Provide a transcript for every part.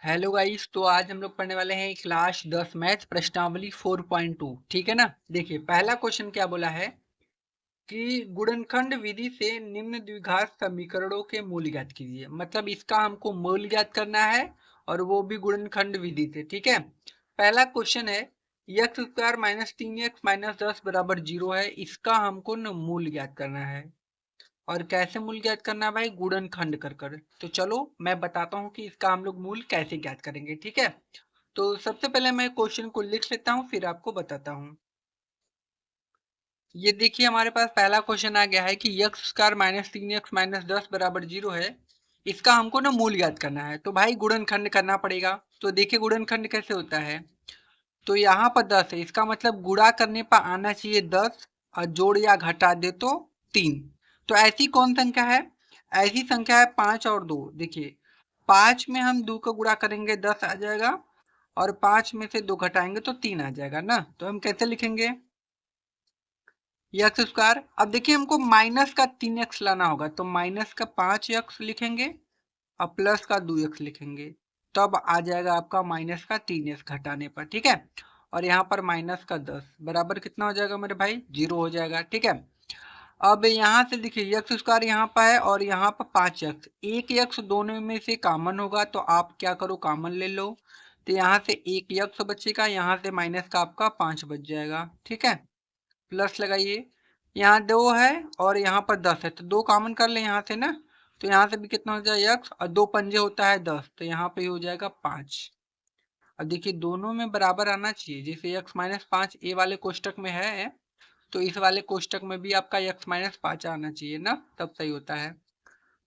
Hello guys. तो आज हम लोग पढ़ने वाले हैं क्लास 10 मैथ प्रश्नावली 4.2। ठीक है ना। देखिए पहला क्वेश्चन क्या बोला है कि गुणनखंड विधि से निम्न द्विघात समीकरणों के मूल ज्ञात कीजिए। मतलब इसका हमको मूल ज्ञात करना है और वो भी गुणनखंड विधि से। ठीक है। पहला क्वेश्चन है x square minus 3x minus 10 बराबर 0 है। इसका हमको न मूल ज्ञात करना है। और कैसे मूल ज्ञात करना है भाई? गुणनखंड कर कर। तो चलो मैं बताता हूँ कि इसका हम लोग मूल कैसे ज्ञात करेंगे। ठीक है। तो सबसे पहले मैं क्वेश्चन को लिख लेता हूँ फिर आपको बताता हूँ। ये देखिए हमारे पास पहला क्वेश्चन आ गया है कि x square minus 3x minus 10 बराबर 0 है। इसका हमको ना मूल ज्ञात करना है तो भाई गुणनखंड करना पड़ेगा। तो देखिए गुणनखंड कैसे होता है। तो यहाँ पर 10 है, इसका मतलब गुणा करने पर आना चाहिए 10 और जोड़ या घटा दे तो 3। तो ऐसी कौन संख्या है? ऐसी संख्या है 5 और 2। देखिए 5 में हम 2 का गुणा करेंगे 10 आ जाएगा और 5 में से 2 घटाएंगे तो 3 आ जाएगा ना। तो हम कैसे लिखेंगे? X square. अब देखिए हमको माइनस का 3x लाना होगा तो माइनस का 5x लिखेंगे और प्लस का 2x लिखेंगे। तब आ जाएगा आपका माइनस का 3x घटाने पर। ठीक है। और यहाँ पर माइनस का 10 बराबर कितना हो जाएगा मेरे भाई? 0 हो जाएगा। ठीक है। अब यहाँ से देखिए एक्स स्क्वायर यहाँ पर है और यहाँ पर 5x। एक x दोनों में से कॉमन होगा तो आप क्या करो, कॉमन ले लो। तो यहाँ से एक x बचेगा, यहाँ से माइनस का आपका 5 बच जाएगा। ठीक है। प्लस लगाइए। यहाँ 2 है और यहाँ पर 10 है तो 2 कॉमन कर ले यहाँ से ना। तो यहाँ से भी कितना हो जाएगा x और 2 पंजे होता है 10 तो यहाँ पे हो जाएगा 5। अब देखिए दोनों में बराबर आना चाहिए। जैसे x माइनस 5 ए वाले कोष्टक में है तो इस वाले कोष्टक में भी आपका x माइनस 5 आना चाहिए ना, तब सही होता है।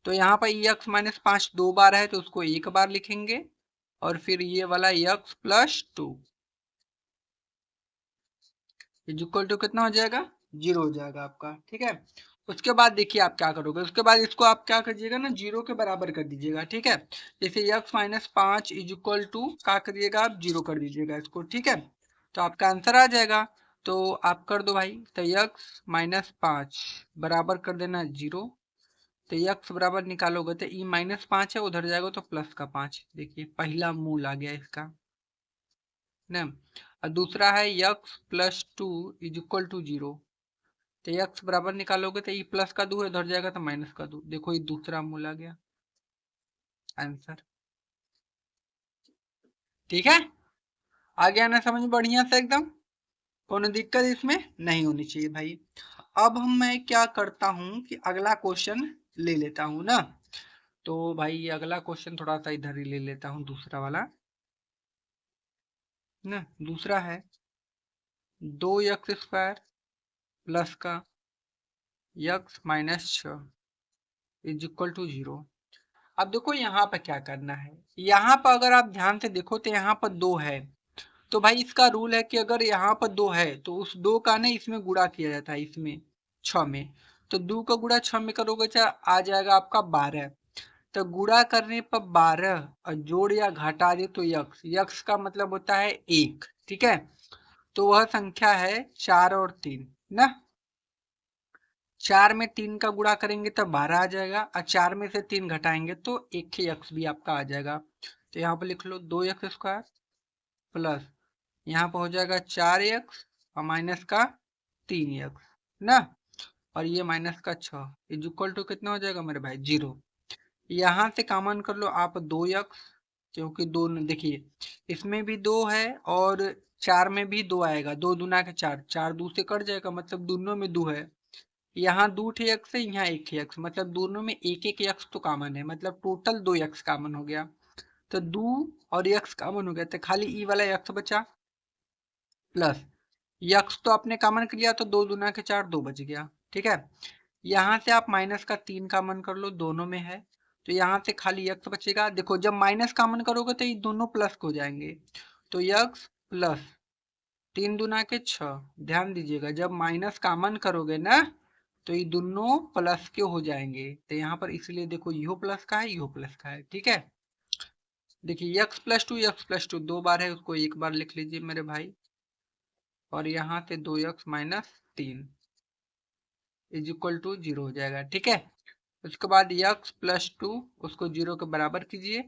तो यहाँ पर x माइनस 5 2 बार है तो उसको एक बार लिखेंगे और फिर ये वाला x प्लस 2 इक्वल टू कितना हो जाएगा? 0 हो जाएगा आपका। ठीक है। उसके बाद देखिए आप क्या करोगे, उसके बाद इसको आप क्या करिएगा ना, 0 के बराबर कर दीजिएगा। ठीक है। जैसे x minus 5 is equal to क्या करिएगा आप? 0 कर दीजिएगा इसको। ठीक है। तो आपका आंसर आ जाएगा। तो आप कर दो भाई। तो x माइनस 5 बराबर कर देना 0। तो x बराबर निकालोगे तो e माइनस 5 है, उधर जाएगा तो प्लस का 5। देखिए पहला मूल आ गया इसका ना। और दूसरा है x plus 2 is equal to 0। तो x बराबर निकालोगे तो e प्लस का 2 है, उधर जाएगा तो माइनस का 2। देखो ये दूसरा मूल आ गया आंसर। ठीक है। आ गया ना समझ बढ़िया से एकदम? कोनो दिक्कत इसमें नहीं होनी चाहिए भाई। अब मैं क्या करता हूँ कि अगला क्वेश्चन ले लेता हूँ ना। तो भाई ये अगला क्वेश्चन थोड़ा सा इधर ही ले लेता हूँ, दूसरा वाला ना। दूसरा है 2x² प्लस का x minus 6 is equal to 0। अब देखो यहाँ पर क्या करना है। यहाँ पर अगर आप ध्यान से देखो तो यहाँ पर 2 है। तो भाई इसका रूल है कि अगर यहाँ पर 2 है तो उस 2 का ना इसमें गुणा किया जाता है, इसमें 6 में। तो 2 का गुणा 6 में करोगे तो आ जाएगा आपका 12। तो गुणा करने पर 12 और जोड़ या घटा दे तो यक्स। यक्स का मतलब होता है 1। ठीक है। तो वह संख्या है 4 और 3 ना। 4 में 3 का गुणा करेंगे तो 12 आ जाएगा और 4 में से 3 घटाएंगे तो एक ही एक्स भी आपका आ जाएगा। तो यहाँ पर लिख लो 2x² प्लस यहाँ पर हो जाएगा 4x और माइनस का 3x ना। और ये माइनस का 6 इज इक्वल टू कितना हो जाएगा मेरे भाई? 0। यहाँ से कॉमन कर लो आप 2x, क्योंकि दो देखिए इसमें भी 2 है और 4 में भी 2 आएगा। 2 दूना के 4, 4 2 से कट जाएगा मतलब दोनों में 2 है। यहाँ 2 x है, यहाँ 1 x, मतलब दोनों में एक एक x तो कॉमन है, मतलब टोटल 2x कॉमन हो गया। तो 2 और x कॉमन हो गया तो खाली ई वाला x बचा प्लस x तो आपने कॉमन कर लिया तो 2 दूना के 4 2 बच गया। ठीक है। यहाँ से आप माइनस का 3 कॉमन कर लो, दोनों में है। तो यहाँ से खाली x बचेगा। देखो जब माइनस कॉमन करोगे तो ये दोनों प्लस हो जाएंगे। तो x प्लस 3 दूना के 6। ध्यान दीजिएगा जब माइनस कॉमन करोगे ना तो ये दोनों प्लस के हो जाएंगे। तो यहाँ पर इसलिए देखो यो प्लस का है, यो प्लस का है। ठीक है। देखिए x प्लस 2 x प्लस 2 2 बार है, उसको एक बार लिख लीजिए मेरे भाई। और यहाँ से 2x minus 3 is equal to 0 हो जाएगा। ठीक है। उसके बाद x प्लस 2 उसको 0 के बराबर कीजिए।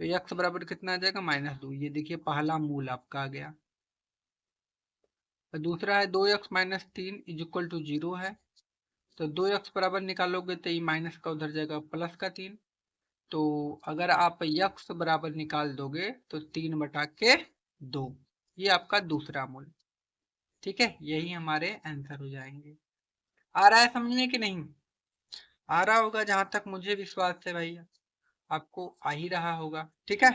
तो x बराबर कितना आ जाएगा -2। ये देखिए पहला मूल आपका आ गया। और दूसरा है 2x-3 इज इक्वल टू 0 है। तो 2x बराबर निकालोगे तो ये माइनस का उधर जाएगा प्लस का 3। तो अगर आप x बराबर निकाल दोगे तो 3/2, ये आपका दूसरा मूल। ठीक है, यही हमारे आंसर हो जाएंगे। आ रहा है समझने की नहीं? आ रहा होगा, जहां तक मुझे विश्वास है भैया आपको आ ही रहा होगा। ठीक है,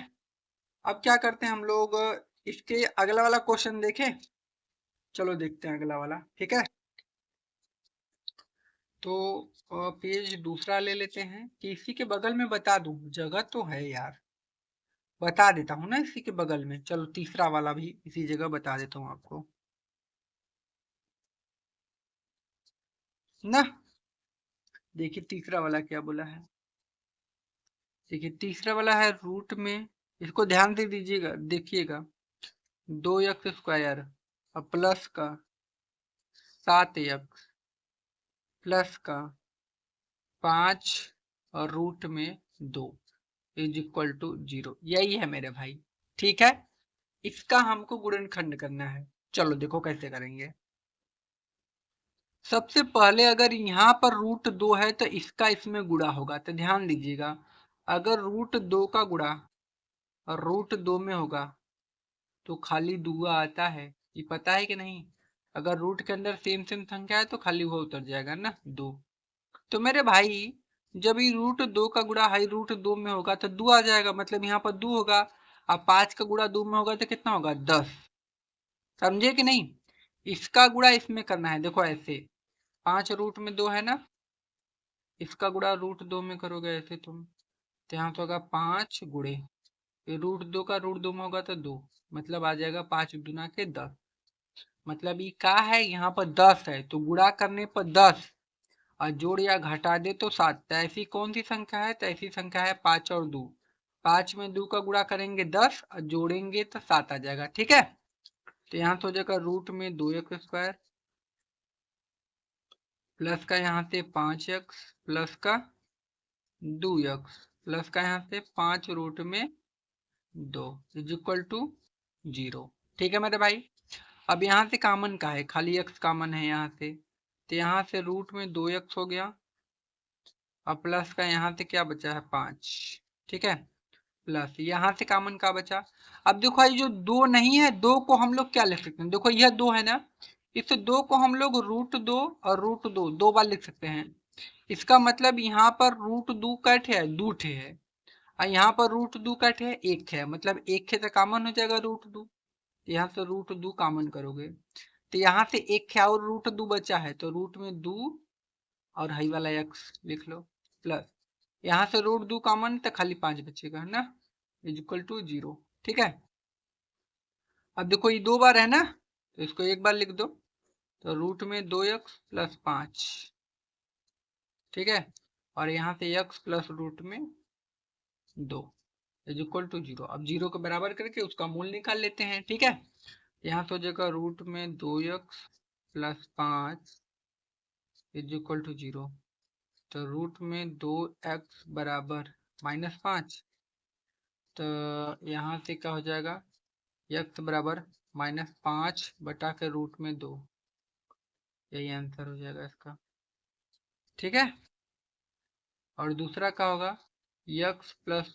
अब क्या करते हैं हम लोग, इसके अगला वाला क्वेश्चन देखें। चलो देखते हैं अगला वाला। ठीक है, तो पेज दूसरा ले लेते हैं कि इसी के बगल में बता दूं, जगह तो है यार, बता देता हूँ ना इसी के बगल में। चलो तीसरा वाला भी इसी जगह बता देता हूँ आपको ना। देखिए तीसरा वाला क्या बोला है। देखिए तीसरा वाला है रूट में, इसको ध्यान से दीजिएगा, देखिएगा 2x² और प्लस का 7x प्लस का 5 और रूट में 2 इज इक्वल टू 0। यही है मेरे भाई। ठीक है, इसका हमको गुणनखंड करना है। चलो देखो कैसे करेंगे। सबसे पहले अगर यहाँ पर √2 है तो इसका इसमें गुणा होगा। तो ध्यान दीजिएगा, अगर √2 का गुणा और √2 में होगा तो खाली दुआ आता है, ये पता है कि नहीं? अगर रूट के अंदर सेम सेम संख्या है तो खाली वो उतर जाएगा ना 2। तो मेरे भाई जब ये √2 का गुणा हाई √2 में होगा तो 2 आ जाएगा, मतलब यहाँ पर 2 होगा। अब 5 का गुणा 2 में होगा तो कितना होगा 10। समझे कि नहीं? इसका गुणा इसमें करना है। देखो ऐसे 5 रूट में 2 है ना, इसका गुणा √2 में करोगे ऐसे तुम, तो यहाँ तो होगा 5 गुणे √2 का √2 में होगा तो 2, मतलब आ जाएगा 5 दूना के 10। मतलब ये क्या है, यहाँ पर 10 है तो गुणा करने पर 10 और जोड़ या घटा दे तो 7। तो ऐसी कौन सी संख्या है? तो ऐसी संख्या है 5 और 2। 5 में 2 का गुणा करेंगे 10 और जोड़ेंगे तो 7 आ जाएगा। ठीक है, तो यहाँ तो हो जाएगा रूट में 2x² प्लस का यहाँ से 5x प्लस का 2x प्लस का यहाँ से 5 रूट में 2 इज इक्वल टू 0। ठीक है मेरे भाई, अब यहाँ से कॉमन का है, खाली x कॉमन है यहाँ से, तो यहाँ से रूट में 2x हो गया और प्लस का यहाँ से क्या बचा है 5। ठीक है, प्लस यहाँ से कॉमन का बचा। अब देखो ये जो 2 नहीं है, 2 को हम लोग क्या लिख सकते हैं? देखो यह 2 है ना, इस 2 को हम लोग √2 और √2 दो बार लिख सकते हैं। इसका मतलब यहाँ पर √2 कैट है, 2 ठे है, और यहाँ पर √2 कैट है, 1 है, मतलब 1 है तो कॉमन हो जाएगा √2। यहाँ से √2 कॉमन करोगे तो यहाँ से 1 है और √2 बचा है, तो रूट में 2 और हाई वाला x लिख लो प्लस यहाँ से √2 कॉमन तो खाली 5 बचेगा है ना, इज इक्वल टू 0। ठीक है, अब देखो ये 2 बार है ना, तो इसको एक बार लिख दो, तो रूट में 2x प्लस 5। ठीक है, और यहाँ से x प्लस रूट में 2 इज इक्वल टू 0। अब 0 के बराबर करके उसका मूल निकाल लेते हैं। ठीक है, यहाँ तो हो जाएगा रूट में 2x plus 5 is equal to 0। तो रूट में 2x बराबर -5, तो यहाँ से क्या हो जाएगा x बराबर -5 बटा के रूट में 2, यही आंसर हो जाएगा इसका। ठीक है, और दूसरा क्या होगा, x प्लस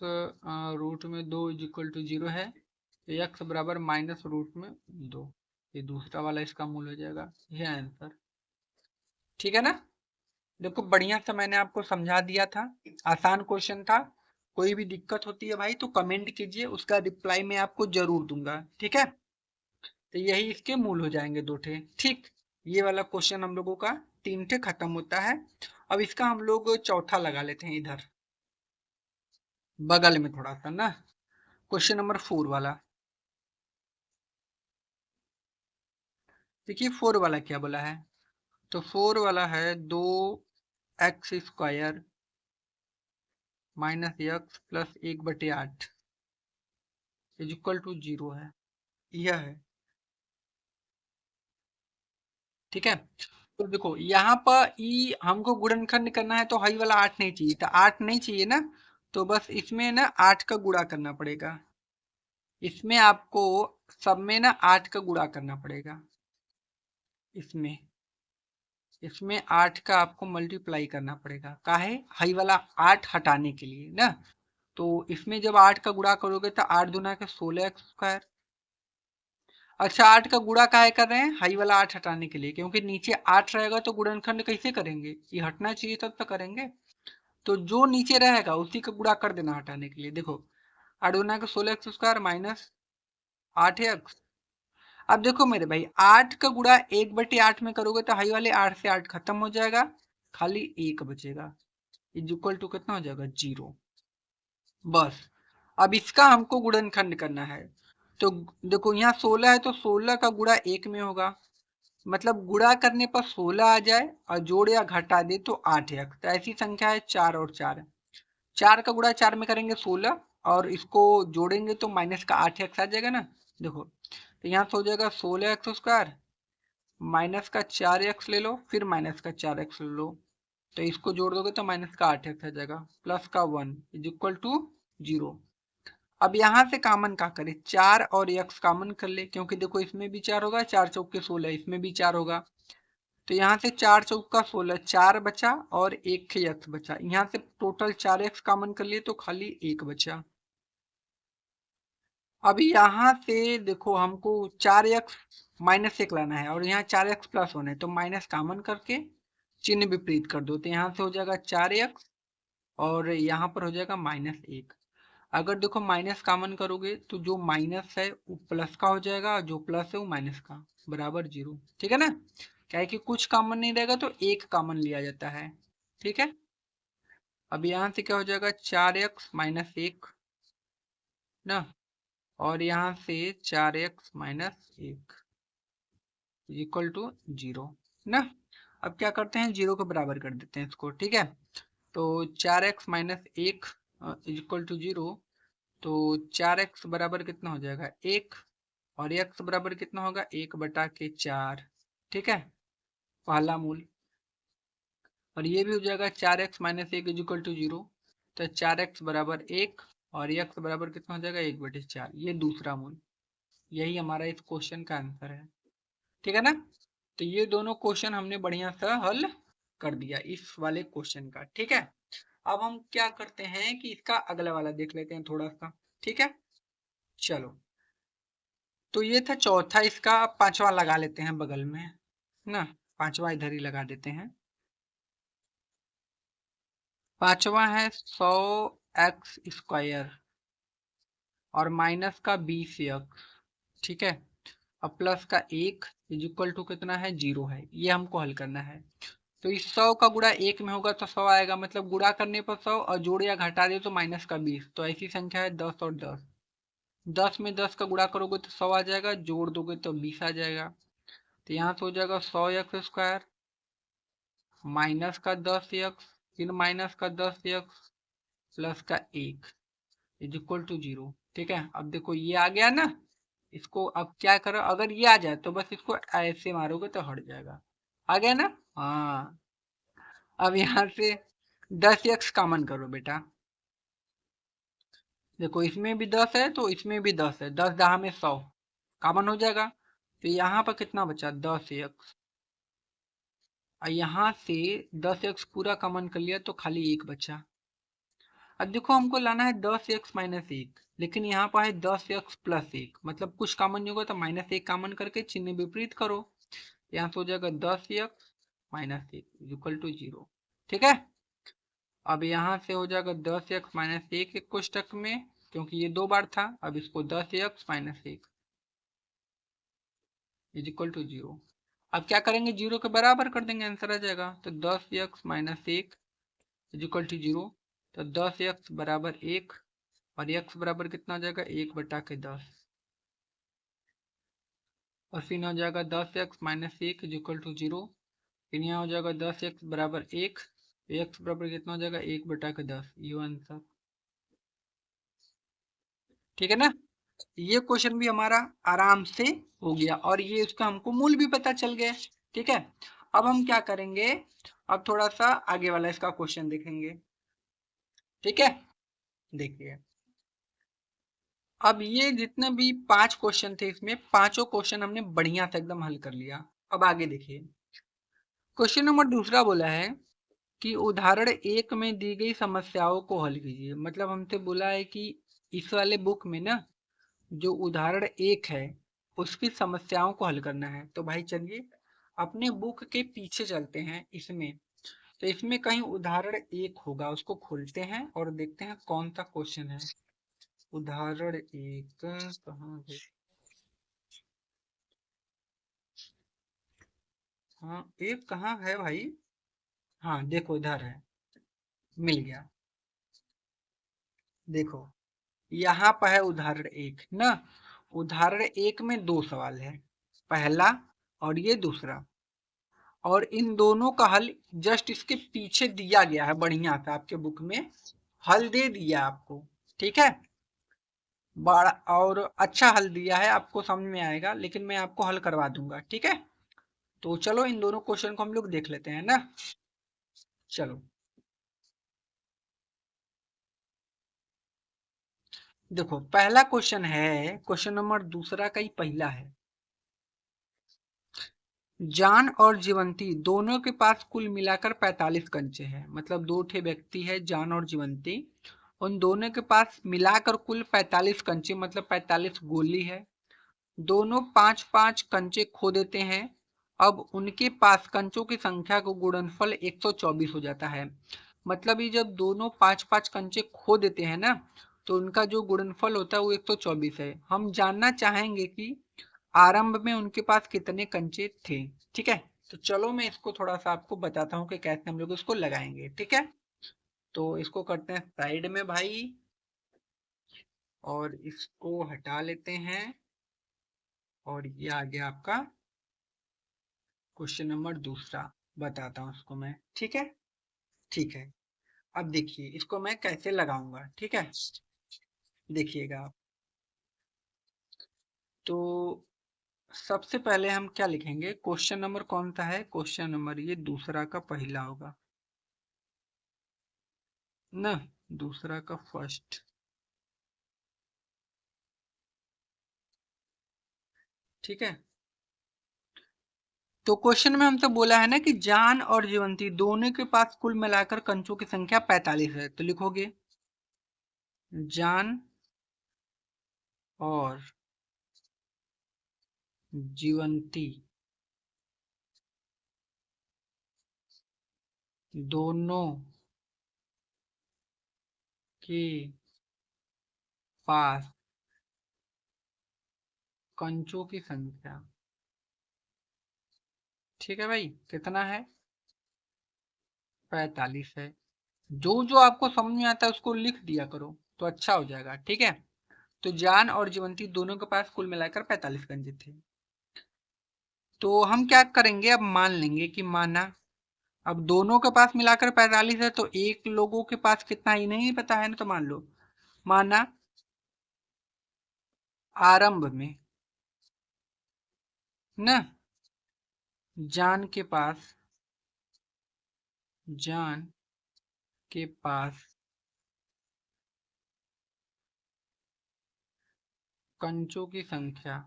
रूट में 2 इज इक्वल टू 0 है, तो x बराबर -√2, ये दूसरा वाला इसका मूल हो जाएगा। यह आंसर। ठीक है ना, देखो बढ़िया से मैंने आपको समझा दिया था, आसान क्वेश्चन था। कोई भी दिक्कत होती है भाई तो कमेंट कीजिए, उसका रिप्लाई मैं आपको जरूर दूंगा। ठीक है, तो यही इसके मूल हो जाएंगे 2 ठे। ठीक, ये वाला क्वेश्चन हम लोगों का 3 ठे खत्म होता है। अब इसका हम लोग चौथा लगा लेते हैं इधर बगल में थोड़ा सा ना, क्वेश्चन नंबर 4 वाला। देखिए 4 वाला क्या बोला है, तो 4 वाला है 2x² minus x plus 1/8 is equal to 0 है, यह है। ठीक है, तो देखो यहाँ पर ई हमको गुणनखंड करना है तो हाई वाला 8 नहीं चाहिए, तो 8 नहीं चाहिए ना, तो बस इसमें ना 8 का गुणा करना पड़ेगा, इसमें आपको सब में ना 8 का गुणा करना पड़ेगा, इसमें इसमें 8 का आपको मल्टीप्लाई करना पड़ेगा, काहे हाई वाला 8 हटाने के लिए ना। तो इसमें जब 8 का गुणा करोगे तो 8 दूना के 16x²। अच्छा 8 का गुणा काहे कर रहे हैं, हाई वाला 8 हटाने के लिए, क्योंकि नीचे 8 रहेगा तो गुणनखंड कैसे करेंगे, ये हटना चाहिए तब तो करेंगे। तो जो नीचे रहेगा उसी का गुणा कर देना हटाने के लिए। देखो 8 दूना के 16x² माइनस 8x। अब देखो मेरे भाई 8 का गुणा 1/8 में करोगे तो हाई वाले 8 से 8 खत्म हो जाएगा, खाली 1 बचेगा, इज इक्वल टू कितना हो जाएगा 0। बस अब इसका हमको गुणनखंड करना है। तो देखो यहाँ 16 है तो 16 का गुणा 1 में होगा, मतलब गुणा करने पर 16 आ जाए और जोड़ या घटा दे तो 8x। तो ऐसी संख्या है 4 और 4, 4 का गुणा 4 में करेंगे 16 और इसको जोड़ेंगे तो माइनस का 8x आ जाएगा ना। देखो तो यहाँ से हो जाएगा 16x² माइनस का 4x ले लो, फिर माइनस का 4x ले लो, तो इसको जोड़ दोगे तो माइनस का 8x आ जाएगा, प्लस का 1 इज इक्वल टू 0। अब यहाँ से कॉमन का करें, 4 और x कॉमन कर ले, क्योंकि देखो इसमें भी 4 होगा, 4 चौके 16, इसमें भी 4 होगा, तो यहाँ से 4 चौका 16, 4 बचा और 1 x बचा, यहाँ से टोटल 4x कॉमन कर लिए तो खाली 1 बचा। अब यहाँ से देखो हमको 4x माइनस 1 लाना है और यहाँ 4x प्लस होना है, तो माइनस कॉमन करके चिन्ह विपरीत कर दो, तो यहाँ से हो जाएगा 4x और यहाँ पर हो जाएगा -1। अगर देखो माइनस कॉमन करोगे तो जो माइनस है वो प्लस का हो जाएगा और जो प्लस है वो माइनस का, बराबर 0। ठीक है ना, क्या है कि कुछ कॉमन नहीं रहेगा तो एक कॉमन लिया जाता है। ठीक है, अब यहाँ से क्या हो जाएगा 4x -1 ना, और यहाँ से 4x -1 इक्वल टू 0 ना। अब क्या करते हैं 0 के बराबर कर देते हैं इसको। ठीक है, तो 4x -1 इक्वल टू 0, तो 4x बराबर कितना हो जाएगा 1 और x बराबर कितना होगा 1/4। ठीक है, पहला मूल, और ये भी हो जाएगा 4x -1 इक्वल टू 0, तो 4x बराबर 1 और x बराबर कितना हो जाएगा 1/4, ये दूसरा मूल। यही हमारा इस क्वेश्चन का आंसर है। ठीक है ना, तो ये दोनों क्वेश्चन हमने बढ़िया सा हल कर दिया इस वाले क्वेश्चन का। ठीक है, अब हम क्या करते हैं कि इसका अगला वाला देख लेते हैं थोड़ा सा। ठीक है, चलो, तो ये था चौथा, इसका पांचवा लगा लेते हैं बगल में ना, पांचवा इधर ही लगा देते हैं। पांचवा है 100x² और माइनस का 20x। ठीक है, अब प्लस का 1 इज इक्वल टू कितना है 0 है, ये हमको हल करना है। तो इस 100 का गुणा 1 में होगा तो 100 आएगा, मतलब गुणा करने पर 100 और जोड़ या घटा दे तो माइनस का 20, तो ऐसी संख्या है 10 और 10। 10 में 10 का गुणा करोगे तो 100 आ जाएगा, जोड़ दोगे तो 20 आ जाएगा, तो यहाँ से हो जाएगा 100x² माइनस का 10x फिर माइनस का 10x प्लस का 1 इज इक्वल टू 0। ठीक है, अब देखो ये आ गया ना, इसको अब क्या करो, अगर ये आ जाए तो बस इसको ऐसे मारोगे तो हट जाएगा, आ गया ना। हाँ, अब यहाँ से 10x कॉमन करो बेटा, देखो इसमें भी 10 है तो इसमें भी 10 है, 10 10 में 100 कॉमन हो जाएगा, तो यहाँ पर कितना बचा 10x, और यहाँ से 10x पूरा कॉमन कर लिया तो खाली 1 बचा। अब देखो हमको लाना है 10x -1, लेकिन यहाँ पर है 10x + 1, मतलब कुछ कॉमन नहीं होगा तो -1 कॉमन करके चिन्ह विपरीत करो, यहाँ से हो जाएगा 10x -1 इक्वल टू 0। ठीक है, अब यहाँ से हो जाएगा 10x -1 एक कोष्टक में, क्योंकि ये 2 बार था, अब इसको 10x -1 इज इक्वल टू 0। अब क्या करेंगे 0 के बराबर कर देंगे, आंसर आ जाएगा, तो 10x -1 इज इक्वल टू 0, तो 10x बराबर 1 और x बराबर कितना हो जाएगा 1/10, और फिर हो जाएगा 10x -1 इज इक्वल टू 0, फिर यहाँ हो जाएगा 10x बराबर 1, x बराबर कितना हो जाएगा 1/10, ये आंसर। ठीक है ना, ये क्वेश्चन भी हमारा आराम से हो गया और ये उसका हमको मूल भी पता चल गया। ठीक है, अब हम क्या करेंगे, अब थोड़ा सा आगे वाला इसका क्वेश्चन देखेंगे। ठीक है, देखिए अब ये जितने भी 5 क्वेश्चन थे इसमें पांचों क्वेश्चन हमने बढ़िया से एकदम हल कर लिया। अब आगे देखिए क्वेश्चन नंबर दूसरा बोला है कि उदाहरण एक में दी गई समस्याओं को हल कीजिए। मतलब हमसे बोला है कि इस वाले बुक में ना जो उदाहरण एक है उसकी समस्याओं को हल करना है। तो भाई चलिए अपने बुक के पीछे चलते हैं इसमें, तो इसमें कहीं उदाहरण एक होगा, उसको खोलते हैं और देखते हैं कौन सा क्वेश्चन है। उदाहरण एक कहाँ है? हाँ एक कहाँ है भाई? हाँ देखो इधर है, मिल गया। देखो यहाँ पर है उदाहरण एक ना। उदाहरण एक में दो सवाल है, पहला और ये दूसरा, और इन दोनों का हल जस्ट इसके पीछे दिया गया है बढ़िया से आपके बुक में, हल दे दिया आपको। ठीक है, बड़ा और अच्छा हल दिया है, आपको समझ में आएगा, लेकिन मैं आपको हल करवा दूंगा। ठीक है, तो चलो इन दोनों क्वेश्चन को हम लोग देख लेते हैं ना। चलो देखो पहला क्वेश्चन है, क्वेश्चन नंबर दूसरा का ही पहला है। जान और जीवंती दोनों के पास कुल मिलाकर 45 कंचे हैं। मतलब दो ठे व्यक्ति है जान और जीवंती, उन दोनों के पास मिलाकर कुल 45 कंचे मतलब 45 गोली है। दोनों पांच पांच कंचे खो देते हैं। अब उनके पास कंचों की संख्या को गुणनफल 124 हो जाता है। मतलब ये जब दोनों पांच पांच कंचे खो देते हैं ना, तो उनका जो गुणनफल होता है वो 124 है। हम जानना चाहेंगे कि आरंभ में उनके पास कितने कंचे थे। ठीक है, तो चलो मैं इसको थोड़ा सा आपको बताता हूँ कि कैसे हम लोग इसको लगाएंगे। ठीक है, तो इसको करते हैं साइड में भाई, और इसको हटा लेते हैं, और ये आ गया आपका क्वेश्चन नंबर दूसरा। बताता हूँ इसको मैं। ठीक है, ठीक है। अब देखिए इसको मैं कैसे लगाऊंगा। ठीक है, देखिएगा आप। तो सबसे पहले हम क्या लिखेंगे, क्वेश्चन नंबर कौन सा है, क्वेश्चन नंबर ये दूसरा का पहला होगा ना, दूसरा का फर्स्ट। ठीक है, तो क्वेश्चन में हमसे बोला है ना कि जान और जीवंती दोनों के पास कुल मिलाकर कंचों की संख्या 45 है। तो लिखोगे जान और जीवंती दोनों के पास कंचों की संख्या, ठीक है भाई, कितना है, 45 है। जो जो आपको समझ में आता है उसको लिख दिया करो तो अच्छा हो जाएगा। ठीक है, तो जान और जीवंती दोनों के पास कुल मिलाकर 45 कंचे थे। तो हम क्या करेंगे, अब मान लेंगे कि माना अब दोनों के पास मिलाकर 45 है, तो एक लोगों के पास कितना ही नहीं पता है ना। तो मान लो, माना आरंभ में ना जान के पास, जान के पास कंचों की संख्या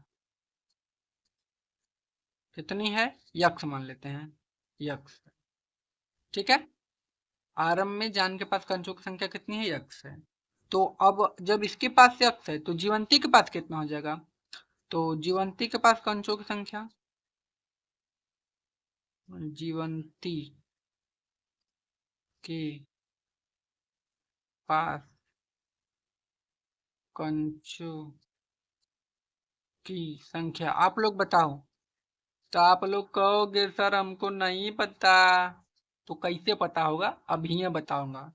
कितनी है, यक्स मान लेते हैं, यक्स। ठीक है, आरंभ में जान के पास कंचों की संख्या कितनी है, यक्स है। तो अब जब इसके पास यक्स है तो जीवंती के पास कितना हो जाएगा, तो जीवंती के पास कंचों की संख्या, जीवंती के पास कंचों की संख्या, आप लोग बताओ। तो आप लोग कहोगे सर हमको नहीं पता, तो कैसे पता होगा, अभी मैं बताऊंगा।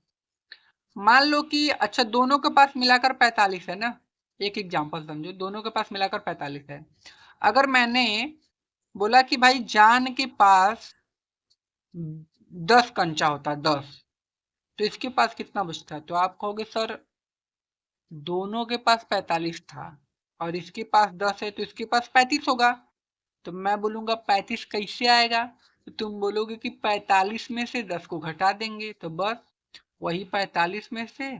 मान लो कि अच्छा दोनों के पास मिलाकर 45 है ना, एक एग्जांपल समझो, दोनों के पास मिलाकर 45 है। अगर मैंने बोला कि भाई जान के पास 10 कंचा होता, 10, तो इसके पास कितना बचता है, तो आप कहोगे सर दोनों के पास 45 था और इसके पास 10 है तो इसके पास 35 होगा। तो मैं बोलूंगा 35 कैसे आएगा, तो तुम बोलोगे कि 45 में से 10 को घटा देंगे, तो बस वही 45 में से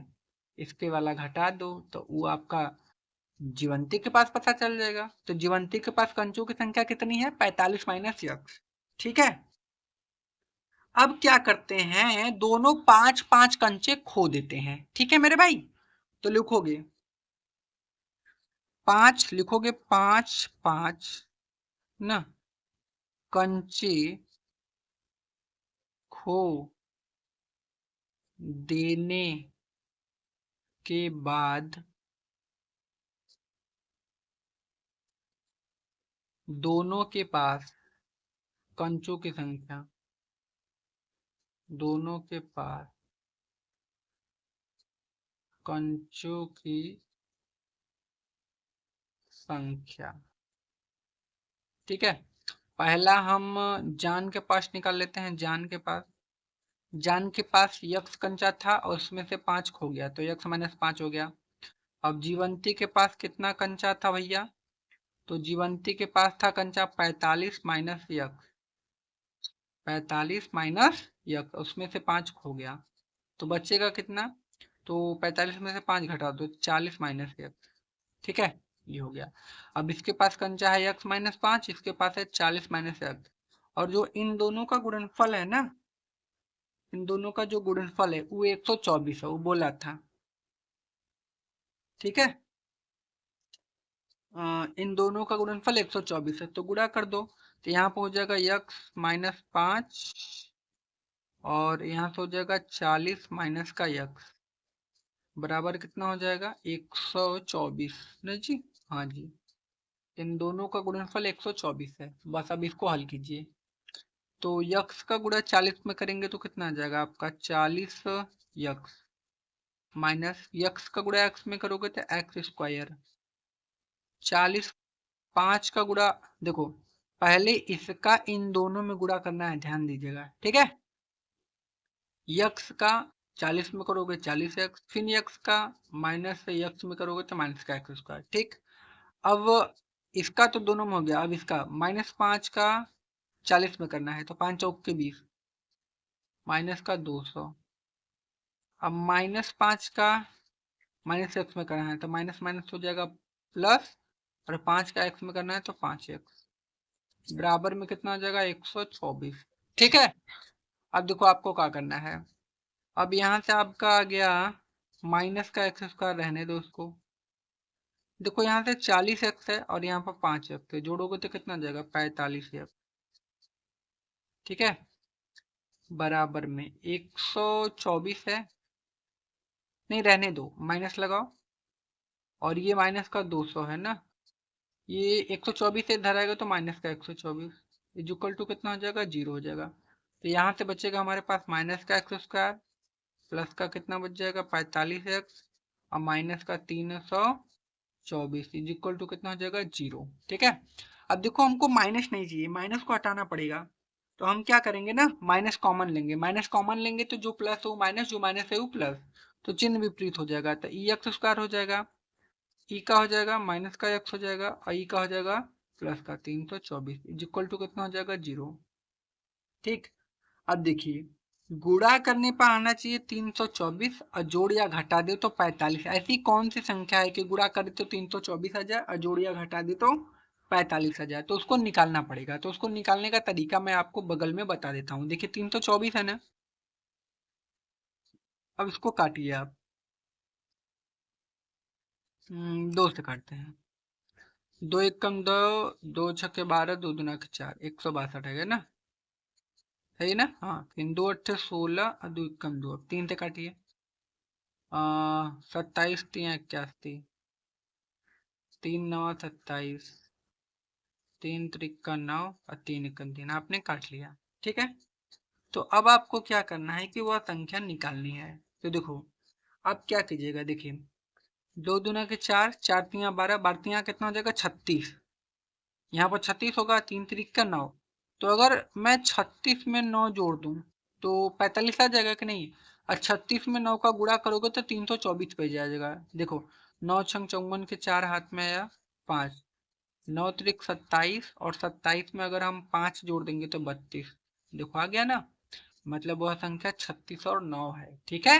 इसके वाला घटा दो तो वो आपका जीवंती के पास पता चल जाएगा। तो जीवंती के पास कंचों की संख्या कितनी है? 45 माइनस यक्स। ठीक है, अब क्या करते हैं, दोनों 5-5 कंचे खो देते हैं। ठीक है मेरे भाई, तो लिखोगे 5, लिखोगे 5-5 ना कंचे खो देने के बाद दोनों के पास कंचों की संख्या, दोनों के पास कंचों की संख्या। ठीक है, पहला हम जान के पास निकाल लेते हैं। जान के पास यक्स कंचा था और उसमें से 5 खो गया तो यक्स माइनस 5 हो गया। अब जीवंती के पास कितना कंचा था भैया? तो जीवंती के पास था कंचा 45 माइनस यक्स, 45 माइनस यक्स, उसमें से 5 खो गया तो बचेगा कितना? तो 45 में से 5 घटा दो, 40 माइनस यक्स। ठीक है, ये हो गया। अब इसके पास कंचा है यक्स माइनस 5, इसके पास है 40 माइनस यक्स, और जो इन दोनों का गुणनफल है ना, इन दोनों का जो गुणनफल है वो 124 है, वो बोला था। ठीक है, इन दोनों का गुणनफल 124 है तो गुणा कर दो। तो यहाँ पे हो जाएगा यक्स माइनस 5 और यहाँ से हो जाएगा 40 माइनस का यक्स बराबर कितना हो जाएगा? 124 ना जी? हाँ जी, इन दोनों का गुणनफल 124 है। बस अब इसको हल कीजिए। तो यक्स का गुणा 40 में करेंगे तो कितना आ जाएगा आपका? 40 यक्स माइनस यक्स का गुणा एक्स में करोगे तो एक्स स्क्वायर। 40 5 का गुणा, देखो पहले इसका इन दोनों में गुणा करना है, ध्यान दीजिएगा। ठीक है, यक्स का 40 में करोगे 40 एक्स, फिर यक्स का माइनस यक्स में करोगे तो माइनस का एक्स स्क्वायर। ठीक, अब इसका तो दोनों में हो गया, अब इसका -5 का 40 में करना है तो 5 चौक के 20 माइनस का 200। अब -5 का माइनस एक्स में करना है तो माइनस माइनस हो जाएगा प्लस, और 5 का एक्स में करना है तो 5x बराबर में कितना आ जाएगा? 124। ठीक है, अब देखो आपको क्या करना है। अब यहाँ से आपका आ गया माइनस का एक्स स्क्वायर, रहने दो उसको। देखो यहाँ से 40x है और यहाँ पर 5x है, जोड़ोगे तो कितना आ जाएगा? 45x। ठीक है, बराबर में 124 है, नहीं रहने दो, माइनस लगाओ, और ये माइनस का 200 है ना, ये 124 से इधर आएगा तो माइनस का 124 इज इक्वल टू कितना हो जाएगा? 0 हो जाएगा। तो यहाँ से बचेगा हमारे पास माइनस का एक्स स्क्वायर प्लस का कितना बच जाएगा? 45x और माइनस का 324 इज इक्वल टू कितना हो जाएगा? 0। ठीक है, अब देखो हमको माइनस नहीं चाहिए, माइनस को हटाना पड़ेगा। तो हम क्या करेंगे ना, माइनस कॉमन लेंगे। माइनस कॉमन लेंगे तो जो प्लस है वो माइनस, जो माइनस है वो प्लस, तो चिन्ह विपरीत हो जाएगा। तो ई एक्स स्क्वायर हो जाएगा, ई का हो जाएगा माइनस का एक्स हो जाएगा, और ई का हो जाएगा प्लस का 324 इज इक्वल टू कितना हो जाएगा? 0। ठीक, अब देखिए गुणा करने पर आना चाहिए 324 और जोड़ या घटा दे तो 45। ऐसी कौन सी संख्या है कि गुणा करे तो 324 आ जाए और जोड़ या घटा दे तो 45 आ जाए? तो उसको निकालना पड़ेगा। तो उसको निकालने का तरीका मैं आपको बगल में बता देता हूँ। देखिए 324 है ना, अब इसको काटिए आप। 2 से काटते हैं। 2 एक कम 2, 2 छक्के 12, 2 दूना के 4, 162 है ना, है ना? हाँ, फिर 2 अट्ठे 16 और 2 एक कम 2, अब 3 से काटिए। 27 3 81, 3 9 27, 3 त्रिका 9 और 3 एकम 3, आपने काट लिया। ठीक है, तो अब आपको क्या करना है कि वह संख्या निकालनी है। तो देखो अब क्या कीजिएगा, देखिए 2 दूना के 4, 4 तिया 12, 12 तिया कितना हो जाएगा? 36। यहाँ पर 36 होगा, 3 त्रिका 9। तो अगर मैं 36 में 9 जोड़ दूं तो 45 आ जाएगा कि नहीं? और 36 में 9 का गुणा करोगे तो 324 पे जाएगा। देखो 9 छंग 54 के 4 हाथ में आया 5, 9 त्रिक 27, और 27 में अगर हम 5 जोड़ देंगे तो 32। देखो आ गया ना, मतलब वह संख्या 36 और 9 है। ठीक है,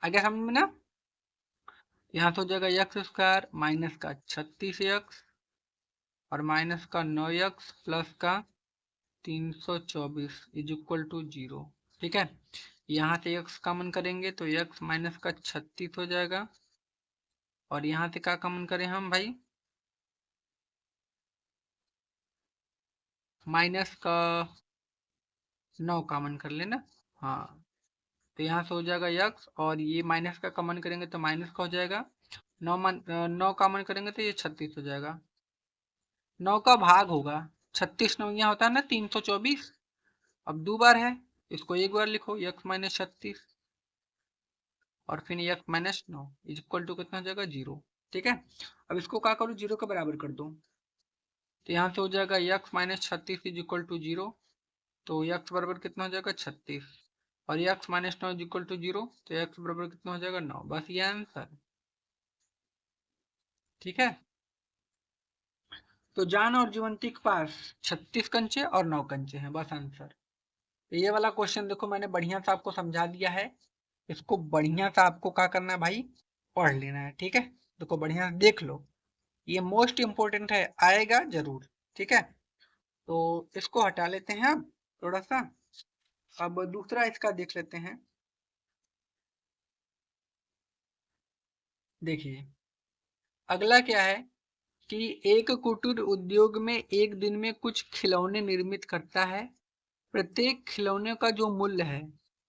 आ गया समझ में ना? यहाँ से हो जाएगा एक्स स्क्वायर माइनस का 36x और माइनस का 9x प्लस का 324 इज इक्वल टू 0। ठीक है, यहाँ से x कॉमन करेंगे तो x माइनस का 36 हो जाएगा और यहाँ से क्या कॉमन करें हम भाई, माइनस का 9 कॉमन कर लेना। हाँ, तो यहाँ से हो जाएगा x और ये माइनस का कॉमन करेंगे तो माइनस का हो जाएगा, 9 कॉमन करेंगे तो ये 36 हो जाएगा। 9 का भाग होगा 36, 9 यहाँ होता है ना 324। अब दो बार है, इसको एक बार लिखो x माइनस 36 और फिर x minus 9 is equal to कितना हो जाएगा 0। ठीक है, अब इसको क्या करो 0 के बराबर कर दो, तो यहाँ से हो जाएगा x minus 36 is equal to 0। तो x बराबर कितना हो जाएगा 36 और x minus 9 is equal to 0, तो x बराबर कितना हो जाएगा 9। बस ये आंसर। ठीक है, तो जान और जीवंती के पास 36 कंचे और 9 कंचे हैं, बस आंसर। तो ये वाला क्वेश्चन देखो मैंने बढ़िया से आपको समझा दिया है, इसको बढ़िया से आपको क्या करना है भाई, पढ़ लेना है। ठीक है, देखो बढ़िया से देख लो, ये मोस्ट इंपोर्टेंट है, आएगा जरूर। ठीक है, तो इसको हटा लेते हैं अब थोड़ा सा, अब दूसरा इसका देख लेते हैं। देखिए अगला क्या है कि एक कुटीर उद्योग में एक दिन में कुछ खिलौने निर्मित करता है। प्रत्येक खिलौने का जो मूल्य है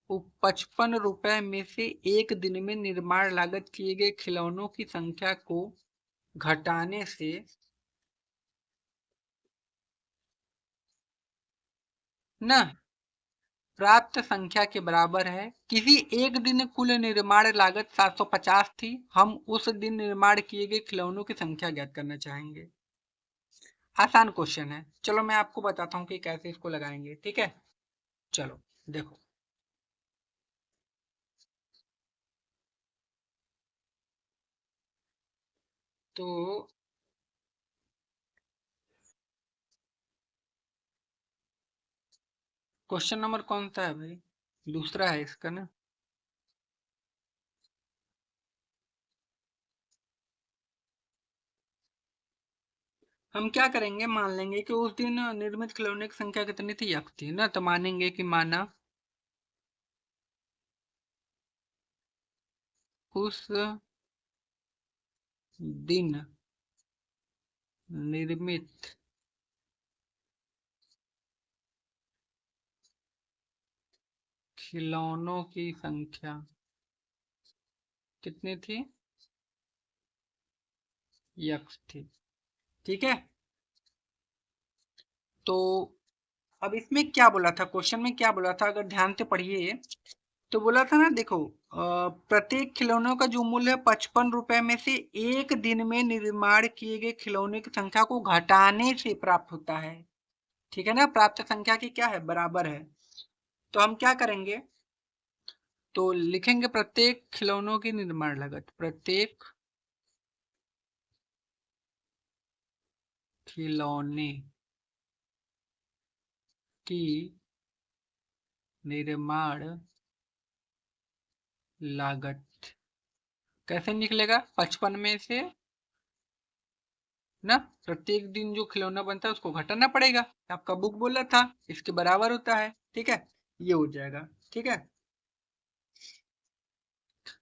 वो 55 रुपए में से एक दिन में निर्माण लागत किए गए खिलौनों की संख्या को घटाने से न प्राप्त संख्या के बराबर है। किसी एक दिन कुल निर्माण लागत 750 थी, हम उस दिन निर्माण किए गए खिलौनों की संख्या ज्ञात करना चाहेंगे। आसान क्वेश्चन है, चलो मैं आपको बताता हूँ कि कैसे इसको लगाएंगे। ठीक है, चलो देखो, तो क्वेश्चन नंबर कौन सा है भाई, दूसरा है इसका ना। हम क्या करेंगे, मान लेंगे कि उस दिन निर्मित खिलौने की संख्या कितनी थी, एक थी ना, तो मानेंगे कि माना उस दिन निर्मित खिलौनों की संख्या कितनी थी, यक्स थी। ठीक है, तो अब इसमें क्या बोला था, क्वेश्चन में क्या बोला था, अगर ध्यान से पढ़िए तो बोला था ना, देखो प्रत्येक खिलौनों का जो मूल्य है 55 रुपए में से एक दिन में निर्माण किए गए खिलौने की संख्या को घटाने से प्राप्त होता है। ठीक है ना, प्राप्त संख्या की क्या है, बराबर है। तो हम क्या करेंगे, तो लिखेंगे प्रत्येक खिलौनों की निर्माण लागत, प्रत्येक खिलौने की निर्माण लागत कैसे निकलेगा, 55 में से ना प्रत्येक दिन जो खिलौना बनता है उसको घटाना पड़ेगा, आपका बुक बोला था इसके बराबर होता है। ठीक है, ये हो जाएगा। ठीक है,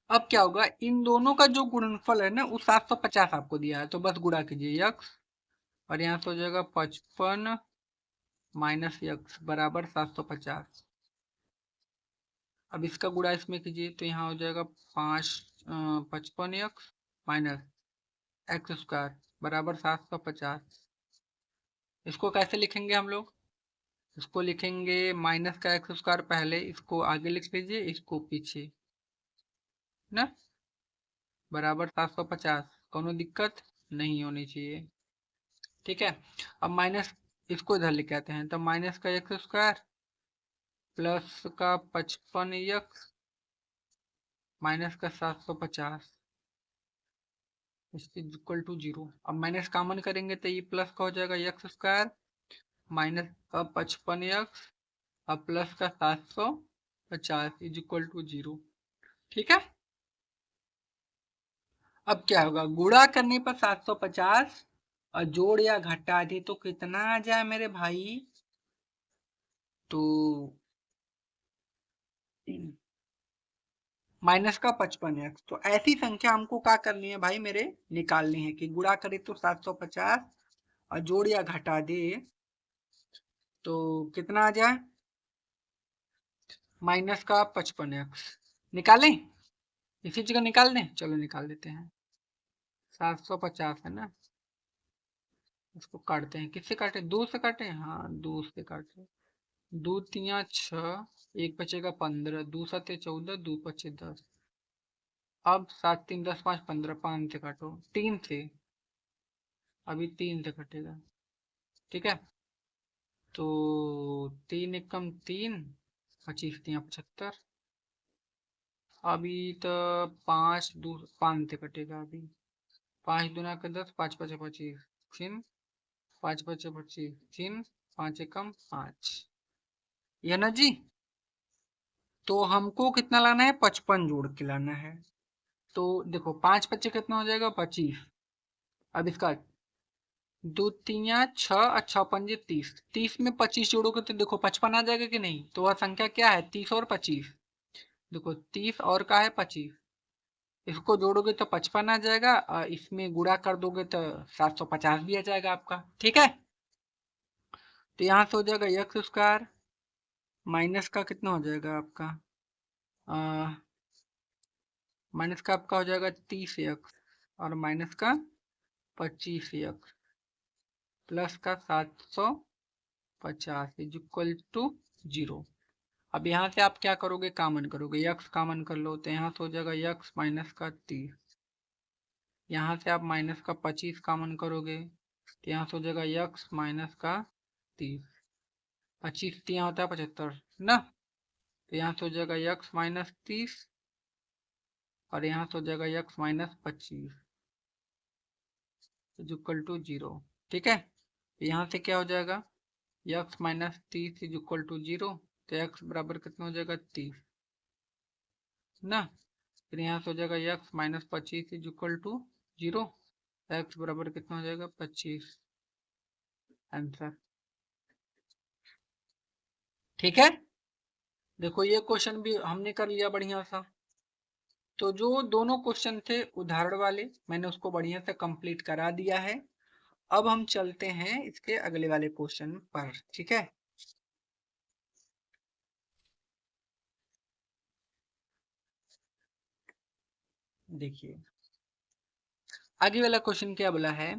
अब क्या होगा, इन दोनों का जो गुणनफल है ना वो 750 आपको दिया है, तो बस गुणा कीजिए यक्स और यहाँ से हो जाएगा 55 माइनस यक्स बराबर 750। अब इसका गुणा इसमें कीजिए तो यहाँ हो जाएगा 55 एक्स माइनस एक्स स्क्वायर बराबर 750। इसको कैसे लिखेंगे हम लोग, इसको लिखेंगे माइनस का एक्स स्क्वायर पहले, इसको आगे लिख लीजिए, इसको पीछे ना, बराबर 750, कोनो दिक्कत नहीं होनी चाहिए। ठीक है, अब माइनस इसको इधर लेके आते हैं, तो माइनस का एक्स स्क्वायर प्लस का 55 एक्स माइनस का 750 इक्वल टू 0। अब माइनस कॉमन करेंगे तो ये प्लस का हो जाएगा एक्स स्क्वायर माइनस का 55 एक्स और प्लस का 750 इज इक्वल टू 0। ठीक है, अब क्या होगा, गुणा करने पर 750 और जोड़ या घटा दे तो कितना आ जाए मेरे भाई, तो माइनस का 55x। तो ऐसी संख्या हमको क्या करनी है भाई मेरे, निकालनी है कि गुणा करे तो 750 और जोड़ या घटा दे तो कितना आ जाए, माइनस का 55x। निकालें, इसी जगह निकाल दें, चलो निकाल देते हैं। 750 है ना, इसको काटते हैं, किससे काटे, 2 से काटे, हाँ 2 से काटे। 2 तिया 6, एक बचेगा 15, 2 सते 14, 2 पचे 10। अब 7 3 10 5 15, 5 से काटो, 3 से, अभी 3 से कटेगा, ठीक है। तो 3 एकम 3, 25 तिया 75। अभी तो 5 से कटेगा, अभी 5 दूना का 10, 5 पचे 25, फिर 5 पचे 25, फिर 5 एकम 5, ये ना जी। तो हमको कितना लाना है, 55 जोड़ के लाना है। तो देखो 5 पच्चे कितना हो जाएगा, 25। अब इसका 2 तिया 6 और 6 पंजे 30, 30 में 25 जोड़ोगे तो देखो 55 आ जाएगा कि नहीं। तो वह संख्या क्या है, 30 और 25। देखो 30 और का है 25, इसको जोड़ोगे तो 55 आ जाएगा और इसमें गुणा कर दोगे तो 750 भी आ जाएगा आपका, ठीक है। तो यहाँ से हो जाएगा एक्स स्क्वायर माइनस का कितना हो जाएगा आपका, माइनस का आपका हो जाएगा 30x और माइनस का 25x प्लस का 750 इज इक्वल टू 0। अब यहाँ से आप क्या करोगे, कॉमन करोगे, x कॉमन कर लो तो यहाँ से हो जाएगा x माइनस का 30। यहाँ से आप माइनस का 25 कॉमन करोगे तो यहाँ से हो जाएगा x माइनस का 30। 25 यहाँ होता है 75 ना, तो यहाँ से हो जाएगा x माइनस 30 और यहाँ से हो जाएगा x minus 25 is equal to 0, ठीक है। तो यहाँ से क्या हो जाएगा, x minus 30 is equal to 0, तो x बराबर कितना हो जाएगा 30 ना। फिर यहाँ से हो जाएगा x minus 25 is equal to 0, x बराबर कितना हो जाएगा 25, आंसर, ठीक है। देखो ये क्वेश्चन भी हमने कर लिया बढ़िया सा। तो जो दोनों क्वेश्चन थे उदाहरण वाले मैंने उसको बढ़िया से कंप्लीट करा दिया है। अब हम चलते हैं इसके अगले वाले क्वेश्चन पर, ठीक है। देखिए आगे वाला क्वेश्चन क्या बोला है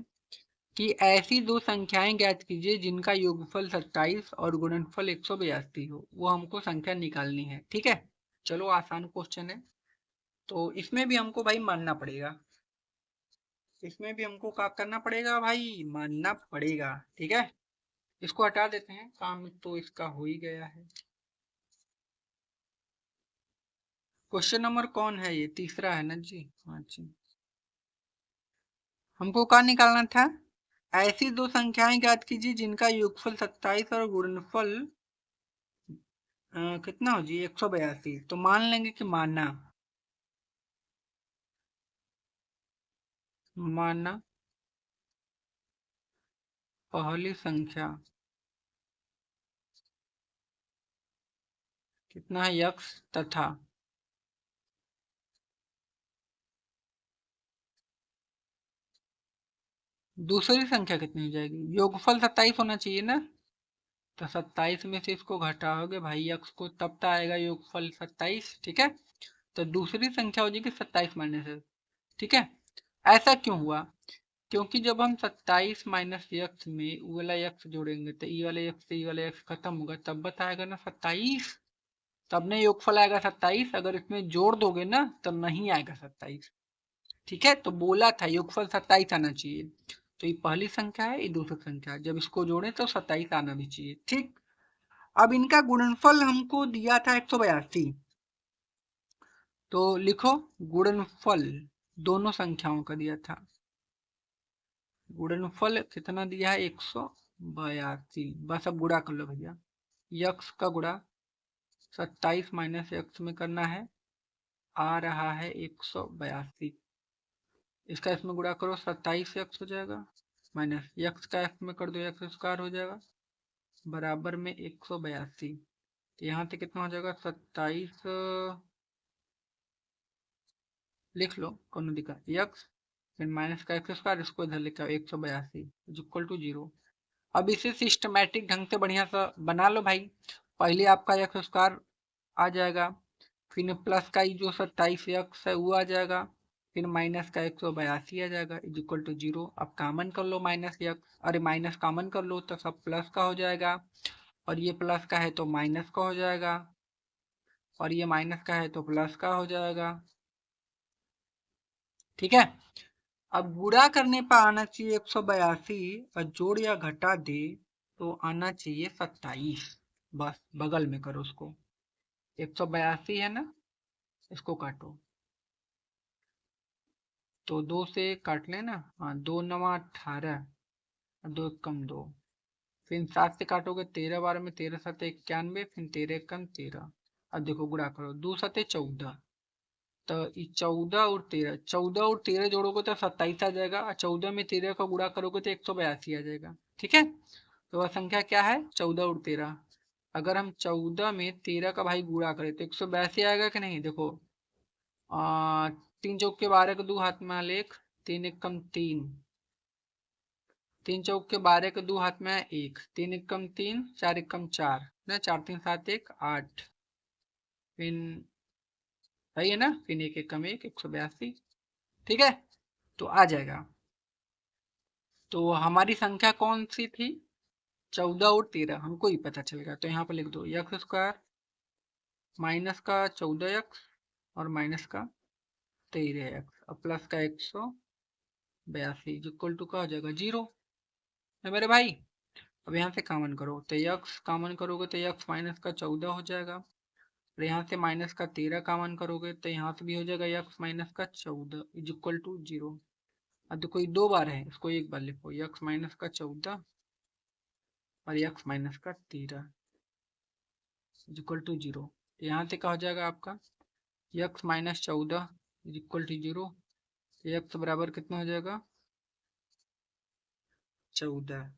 कि ऐसी दो संख्याएं ज्ञात कीजिए जिनका योगफल 27 और गुणनफल 182 हो। वो हमको संख्या निकालनी है, ठीक है। चलो आसान क्वेश्चन है, तो इसमें भी हमको भाई मानना पड़ेगा, इसमें भी हमको क्या करना पड़ेगा भाई, मानना पड़ेगा, ठीक है। इसको हटा देते हैं, काम तो इसका हो ही गया है। क्वेश्चन नंबर कौन है, ये तीसरा है ना जी, हाँ जी। हमको क्या निकालना था, ऐसी दो संख्याएं ज्ञात कीजिए जिनका योगफल 27 और गुणनफल कितना हो जी 182। तो मान लेंगे कि माना पहली संख्या कितना है यक्स तथा दूसरी संख्या कितनी हो जाएगी, योगफल 27 होना चाहिए ना, तो 27 में से इसको घटाओगे भाई यक्स को, तब तो आएगा योगफल 27, ठीक है। तो दूसरी संख्या हो जाएगी 27 माइनस, ठीक है। ऐसा क्यों हुआ, क्योंकि जब हम 27 माइनस यक्स में वो वाला यक्स जोड़ेंगे तो ई वाले यक्स से ई वाला यक्स खत्म होगा, तब बताएगा ना 27, तब नहीं योगफल आएगा 27। अगर इसमें जोड़ दोगे ना तब नहीं आएगा 27, ठीक है। तो बोला था योगफल 27 आना चाहिए, तो ये पहली संख्या है, ये दूसरी संख्या है, जब इसको जोड़े तो 27 आना भी चाहिए, ठीक। अब इनका गुणनफल हमको दिया था 182, तो लिखो गुणनफल दोनों संख्याओं का दिया था, गुणनफल कितना दिया है 182। बस अब गुणा कर लो भैया, यक्स का गुणा 27 माइनस एक्स में करना है, आ रहा है 182। इसका इसमें गुणा करो 27x हो जाएगा, माइनस x का x में कर दो x स्क्वायर हो जाएगा, बराबर में 182। तो यहाँ से कितना हो जाएगा 27, लिख लो कौन दिक्कत, x फिर माइनस का x स्क्वायर, इसको इधर लिखा 182 इक्वल टू 0। अब इसे सिस्टमैटिक ढंग से बढ़िया सा बना लो भाई। पहले आपका x स्क्वायर आ जाएगा, फिर प्लस का जो 27x है वो आ जाएगा, फिर माइनस का 182 आ जाएगा इज इक्वल टू 0। अब कॉमन कर लो माइनस x, अरे माइनस कॉमन कर लो तो सब प्लस का हो जाएगा, और ये प्लस का है तो माइनस का हो जाएगा, और ये माइनस का है तो प्लस का हो जाएगा। ठीक है, अब गुणा करने पर आना चाहिए 182, और जोड़ या घटा दे तो आना चाहिए 27। बस बगल में करो उसको, 182 है ना, इसको काटो तो 2 से काट लेना, हाँ 2 9 18, 2 कम 2, फिर 7 से काटोगे 13 बार में 13 7 91, फिर 13 कम 13। अब देखो गुणा करो 2 7 14, तो ये 14 और 13, 14 और 13 जोड़ोगे तो 27 आ जाएगा, और 14 में 13 का गुणा करोगे तो 182 आ जाएगा। ठीक है, तो वह संख्या क्या है 14 और 13। अगर हम 14 में 13 का भाई गुणा करें तो 182 आएगा कि नहीं, देखो 3 चौक के 12 के 2 हाथ में लेख, 3 एक कम 3, 3 चौक के 12 के 2 हाथ में 1, 3 एक कम 3, 4 एक कम 4 ना, 4 3 7 1 8, फिर सही है ना, फिर 1 एक कम 1 182। ठीक है, तो आ जाएगा। तो हमारी संख्या कौन सी थी, 14 और 13, हमको ही पता चल गया। तो यहाँ पर लिख दो एक्स स्क्वायर माइनस का 14x और माइनस का 13x और प्लस का 182 इक्वल टू का हो जाएगा 0 है मेरे भाई। अब यहाँ से कॉमन करो तो x कॉमन करोगे तो x माइनस का 14 हो जाएगा, और यहाँ से माइनस का 13 कॉमन करोगे तो यहाँ से भी हो जाएगा x माइनस का 14 इक्वल टू 0। अब देखो ये 2 बार है, इसको एक बार लिखो x माइनस का 14 और x माइनस का 13 इक्वल टू 0। यहाँ से क्या हो जाएगा आपका x minus 14 equal to 0, x बराबर कितना हो जाएगा 14।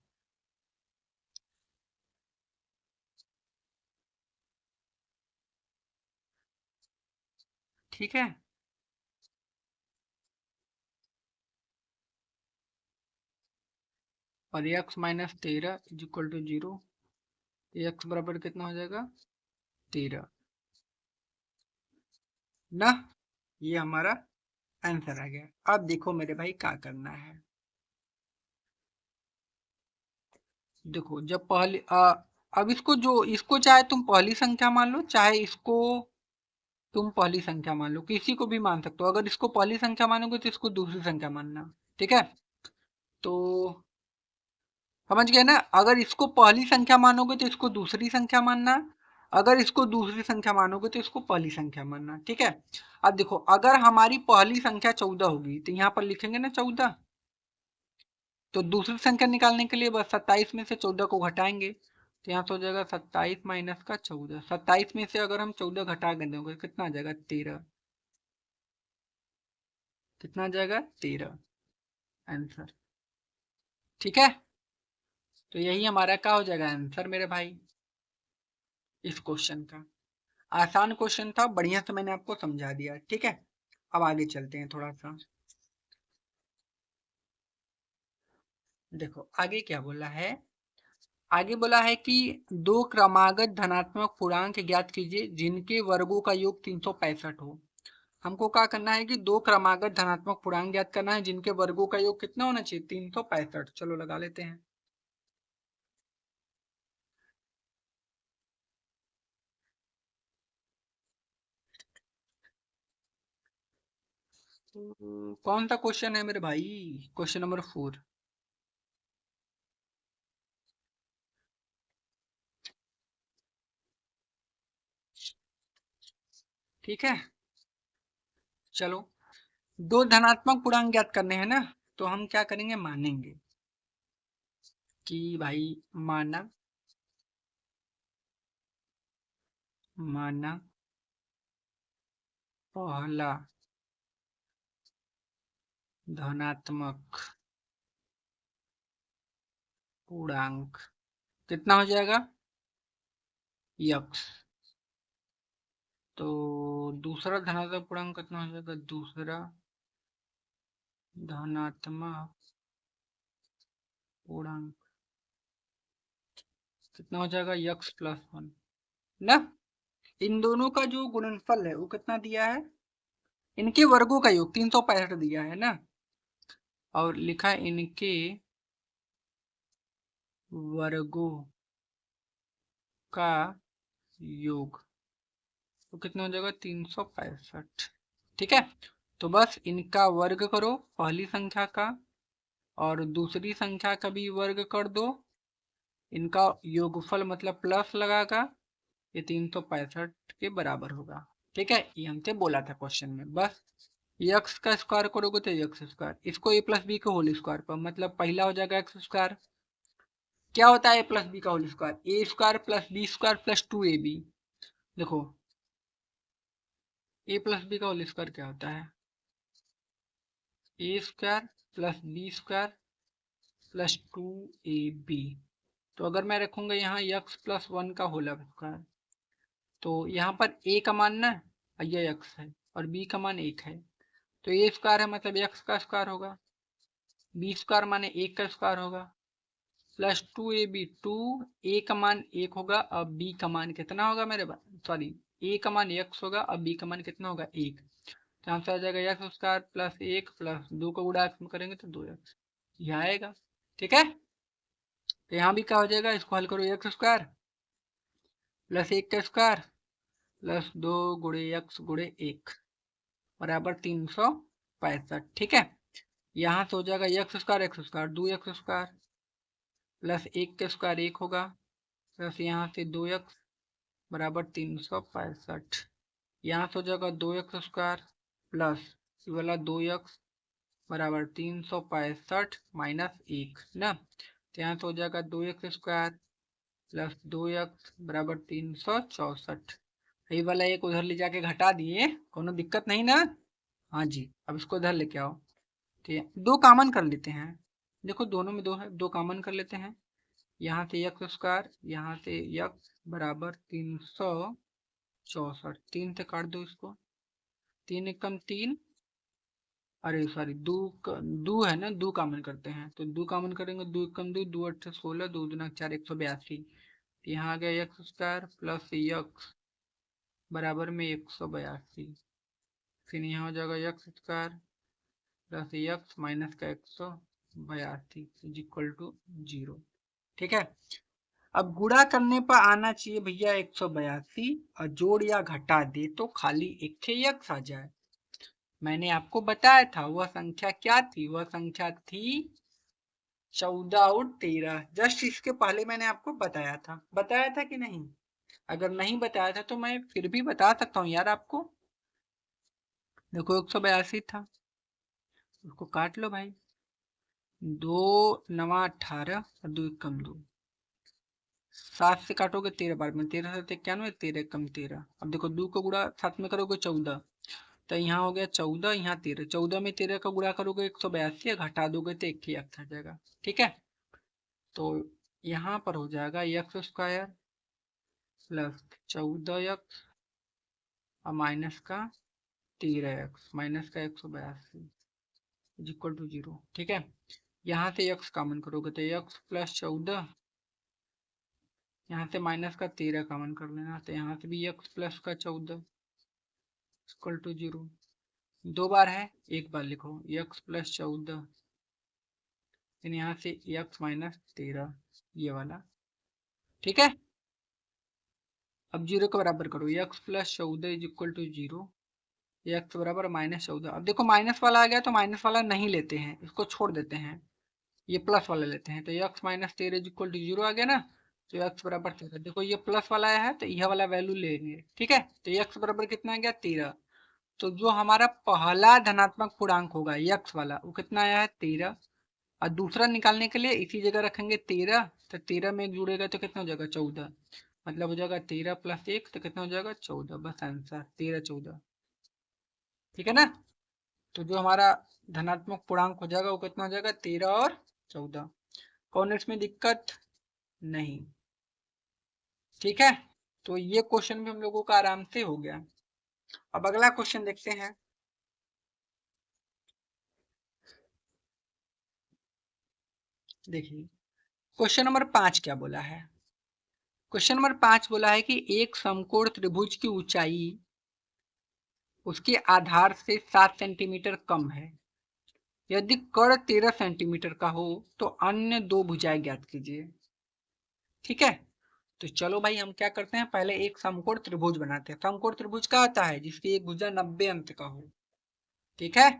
ठीक है, और x minus 13 equal to 0, x बराबर कितना हो जाएगा 13 ना। ये हमारा आंसर आ गया। अब देखो मेरे भाई क्या करना है, देखो जब पहली अब इसको जो इसको चाहे तुम पहली संख्या मान लो, चाहे इसको तुम पहली संख्या मान लो, किसी को भी मान सकते हो। अगर इसको पहली संख्या मानोगे तो इसको दूसरी संख्या मानना। ठीक है, तो समझ गए ना, अगर इसको पहली संख्या मानोगे तो इसको दूसरी संख्या मानना, अगर इसको दूसरी संख्या मानोगे तो इसको पहली संख्या मानना। ठीक है, अब देखो अगर हमारी पहली संख्या 14 होगी तो यहाँ पर लिखेंगे ना 14, तो दूसरी संख्या निकालने के लिए बस 27 में से 14 को घटाएंगे, तो यहाँ से हो जाएगा 27 माइनस का 14, 27 में से अगर हम 14 घटा देंगे कितना आ जाएगा 13, कितना आ जाएगा 13 आंसर। ठीक है, तो यही हमारा क्या हो जाएगा आंसर मेरे भाई इस क्वेश्चन का। आसान क्वेश्चन था, बढ़िया से मैंने आपको समझा दिया। ठीक है, अब आगे चलते हैं थोड़ा सा। देखो आगे क्या बोला है, आगे बोला है कि दो क्रमागत धनात्मक पूर्णांक ज्ञात कीजिए जिनके वर्गों का योग 365 हो। हमको क्या करना है कि दो क्रमागत धनात्मक पूर्णांक ज्ञात करना है जिनके वर्गों का योग कितना होना चाहिए 365। चलो लगा लेते हैं। कौन सा क्वेश्चन है मेरे भाई, क्वेश्चन नंबर 4। ठीक है, चलो दो धनात्मक पूर्णांक ज्ञात करने हैं ना, तो हम क्या करेंगे मानेंगे कि भाई माना, माना पहला धनात्मक पूर्णांक कितना हो जाएगा यक्स। तो दूसरा धनात्मक पूर्णांक कितना हो जाएगा, दूसरा धनात्मक पूर्णांक कितना हो जाएगा x+1 ना। इन दोनों का जो गुणनफल है वो कितना दिया है, इनके वर्गों का योग 365 दिया है ना, और लिखा है इनके वर्गों का योग, तो कितना हो जाएगा 365। ठीक है, तो बस इनका वर्ग करो पहली संख्या का और दूसरी संख्या का भी वर्ग कर दो, इनका योगफल मतलब प्लस लगाकर ये 365 के बराबर होगा। ठीक है, ये हमसे बोला था क्वेश्चन में। बस यक्स का स्क्वायर करोगे तो यक्स स्क्वायर, इसको a+b के होल स्क्वायर पर, मतलब पहला हो जाएगा एक्स स्क्वायर। क्या होता है a+b का whole square, a² + b² + 2ab। देखो a+b का होल स्क्वायर क्या होता है, a² + b² + 2ab। तो अगर मैं रखूंगा यहाँ x+1 का होल स्क्वायर, तो यहाँ पर a का मान ना ये x है और b का मान 1 है, तो a स्क्वायर है मतलब x का स्क्वायर होगा, b² माने 1 का स्क्वायर होगा, प्लस 2ab, 2 a का मान 1 होगा और b का मान कितना होगा मेरे पास, सॉरी a का मान x होगा और b का मान कितना होगा 1, तो यहाँ से आ जाएगा x² + 1 + 2 को गुणा में करेंगे तो 2x, यह आएगा। ठीक है, तो यहाँ भी क्या हो जाएगा, इसको हल करो x² + 1 का स्क्वायर + 2 × x × 1 बराबर 365। ठीक है, यहाँ से हो जाएगा x² 2x² + 1 का स्क्वायर 1 होगा, प्लस यहाँ से 2x बराबर 365। यहाँ से हो जाएगा 2x² प्लस ये वाला 2x बराबर 365 - 1 ना, तो यहाँ से हो जाएगा 2x² प्लस 2x बराबर 364। ये वाला एक उधर ले जाके घटा दिए, कोनो दिक्कत नहीं ना। हाँ जी, अब इसको इधर लेके आओ। ठीक है, दो कॉमन कर लेते हैं, देखो दोनों में दो है, दो कॉमन कर लेते हैं। यहाँ से x², यहाँ से x बराबर 364, 3 से काट दो इसको, 3 एकम 3, अरे सॉरी दो है ना, दो कॉमन करते हैं तो दो कॉमन करेंगे, 2 एकम 2, 2 8 16, 2 दूना 4, 182। यहाँ आ गया x² प्लस x बराबर में 182, फिर यहाँ हो जाएगा x² प्लस x माइनस का 182 इक्वल टू 0। ठीक है, अब गुणा करने पर आना चाहिए भैया 182 और जोड़ या घटा दे तो खाली एक x आ जाए। मैंने आपको बताया था वह संख्या क्या थी, वह संख्या थी 14 और 13। जस्ट इसके पहले मैंने आपको बताया था कि नहीं, अगर नहीं बताया था तो मैं फिर भी बता सकता हूँ यार आपको। देखो 182 था, उसको काट लो भाई, 2 9 18 और 2 कम 2, 7 से काटोगे 13 बार में, 13 से 91, 13 कम 13। अब देखो 2 को गुणा 7 में करोगे 14, तो यहाँ हो गया 14, यहाँ 13, 14 में 13 का गुणा करोगे 182, घटा दोगे तो 1 ही x आ जाएगा। ठीक है, तो यहाँ पर हो जाएगा x² प्लस 14x और माइनस का 13x माइनस का 182 इक्वल टू 0। ठीक है, यहाँ से x कॉमन करोगे तो x प्लस 14, यहाँ से माइनस का 13 कॉमन कर लेना, तो यहाँ से भी x प्लस का 14 इक्वल टू 0। दो बार है, एक बार लिखो x प्लस 14, फिर यहाँ से x माइनस 13 ये वाला। ठीक है, अब 0 के बराबर करो, x plus 14 is equal to 0, x बराबर -14। अब देखो माइनस वाला आ गया तो माइनस वाला नहीं लेते हैं, इसको छोड़ देते हैं, ये प्लस वाला लेते हैं, तो x minus 13 is equal to 0 आ गया ना, तो x बराबर 13। देखो ये प्लस वाला आया है तो यह वाला वैल्यू लेंगे। ठीक है, तो x बराबर कितना आ गया 13, तो जो हमारा पहला धनात्मक पूर्णांक होगा x वाला वो कितना आया है 13, और दूसरा निकालने के लिए इसी जगह रखेंगे 13, तो 13 में एक जुड़ेगा तो कितना हो जाएगा 14, मतलब हो जाएगा 13 + 1 तो कितना हो जाएगा 14, बस आंसर 13 14। ठीक है ना, तो जो हमारा धनात्मक पूर्णांक हो जाएगा वो कितना हो जाएगा, 13 और 14। कौन इसमें दिक्कत नहीं, ठीक है। तो ये क्वेश्चन भी हम लोगों का आराम से हो गया। अब अगला क्वेश्चन देखते हैं। देखिए क्वेश्चन नंबर 5 क्या बोला है। क्वेश्चन नंबर 5 बोला है कि एक समकोण त्रिभुज की ऊंचाई उसके आधार से 7 सेंटीमीटर कम है। यदि कर्ण 13 सेंटीमीटर का हो तो अन्य दो भुजाएं ज्ञात कीजिए। ठीक है, तो चलो भाई हम क्या करते हैं, पहले एक समकोण त्रिभुज बनाते हैं। समकोण त्रिभुज क्या होता है, जिसकी एक भुजा 90 अंश का हो। ठीक है,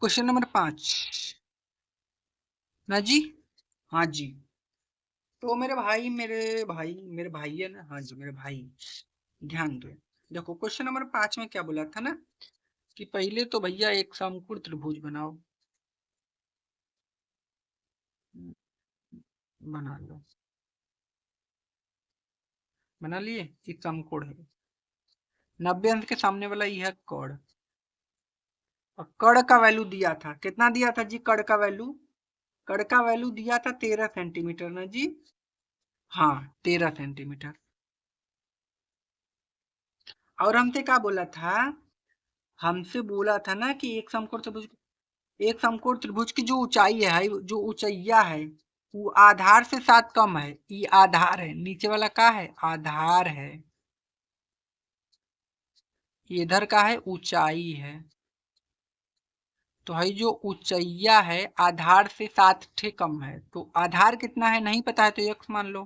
क्वेश्चन नंबर 5 ना जी, हाँ जी। तो मेरे भाई है ना, हाँ जी मेरे भाई, ध्यान दो। देखो क्वेश्चन नंबर 5 में क्या बोला था ना, कि पहले तो भैया एक समकोण त्रिभुज बनाओ। बना लो, बना लिए, एक समकोण है। 90 अंश के सामने वाला यह है कर्ण। और कर्ण का वैल्यू दिया था, कितना दिया था जी, कर्ण का वैल्यू, कर्ण का वैल्यू दिया था 13 सेंटीमीटर ना जी, हाँ 13 सेंटीमीटर। और हमसे क्या बोला था, हमसे बोला था ना कि एक समकोण त्रिभुज की जो ऊंचाई है, जो ऊंचाइया है वो आधार से 7 कम है। ये आधार है, नीचे वाला क्या है, आधार है। ये इधर का है, ऊंचाई है। तो है जो ऊंचाइया है आधार से 7 ठे कम है। तो आधार कितना है नहीं पता है तो x मान लो।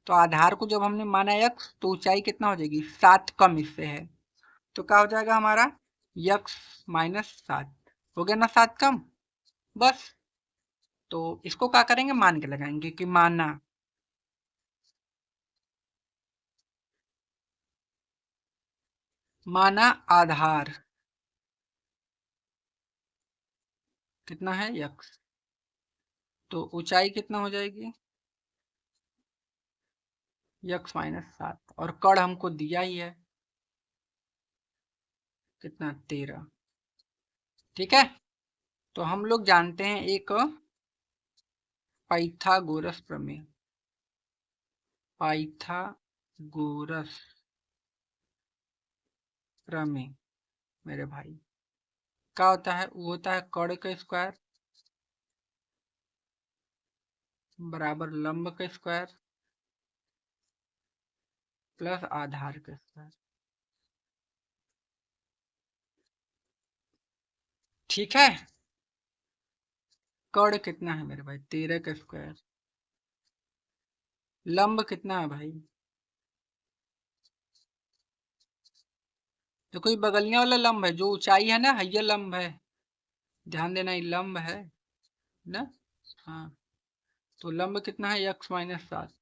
तो आधार को जब हमने माना x तो ऊंचाई कितना हो जाएगी, 7 कम इससे है। तो क्या हो जाएगा हमारा, x माइनस 7 हो गया ना, 7 कम। बस, तो इसको क्या करेंगे, मान के लगाएंगे कि माना आधार कितना है, x। तो ऊंचाई कितना हो जाएगी, x माइनस 7, और कड़ हमको दिया ही है कितना, 13। ठीक है, तो हम लोग जानते हैं एक पाइथागोरस प्रमेय। पाइथागोरस प्रमेय मेरे भाई क्या होता है, वो होता है कड़ का स्क्वायर बराबर लंब का स्क्वायर प्लस आधार का स्क्वायर। ठीक है, कड़ कितना है मेरे भाई, 13 का स्क्वायर। लंब कितना है भाई, तो कोई बगलिया वाला लंब है, जो ऊंचाई है ना, ये लंब है। ध्यान देना, ये लंब है ना। हाँ, तो लंब कितना है, x माइनस 7।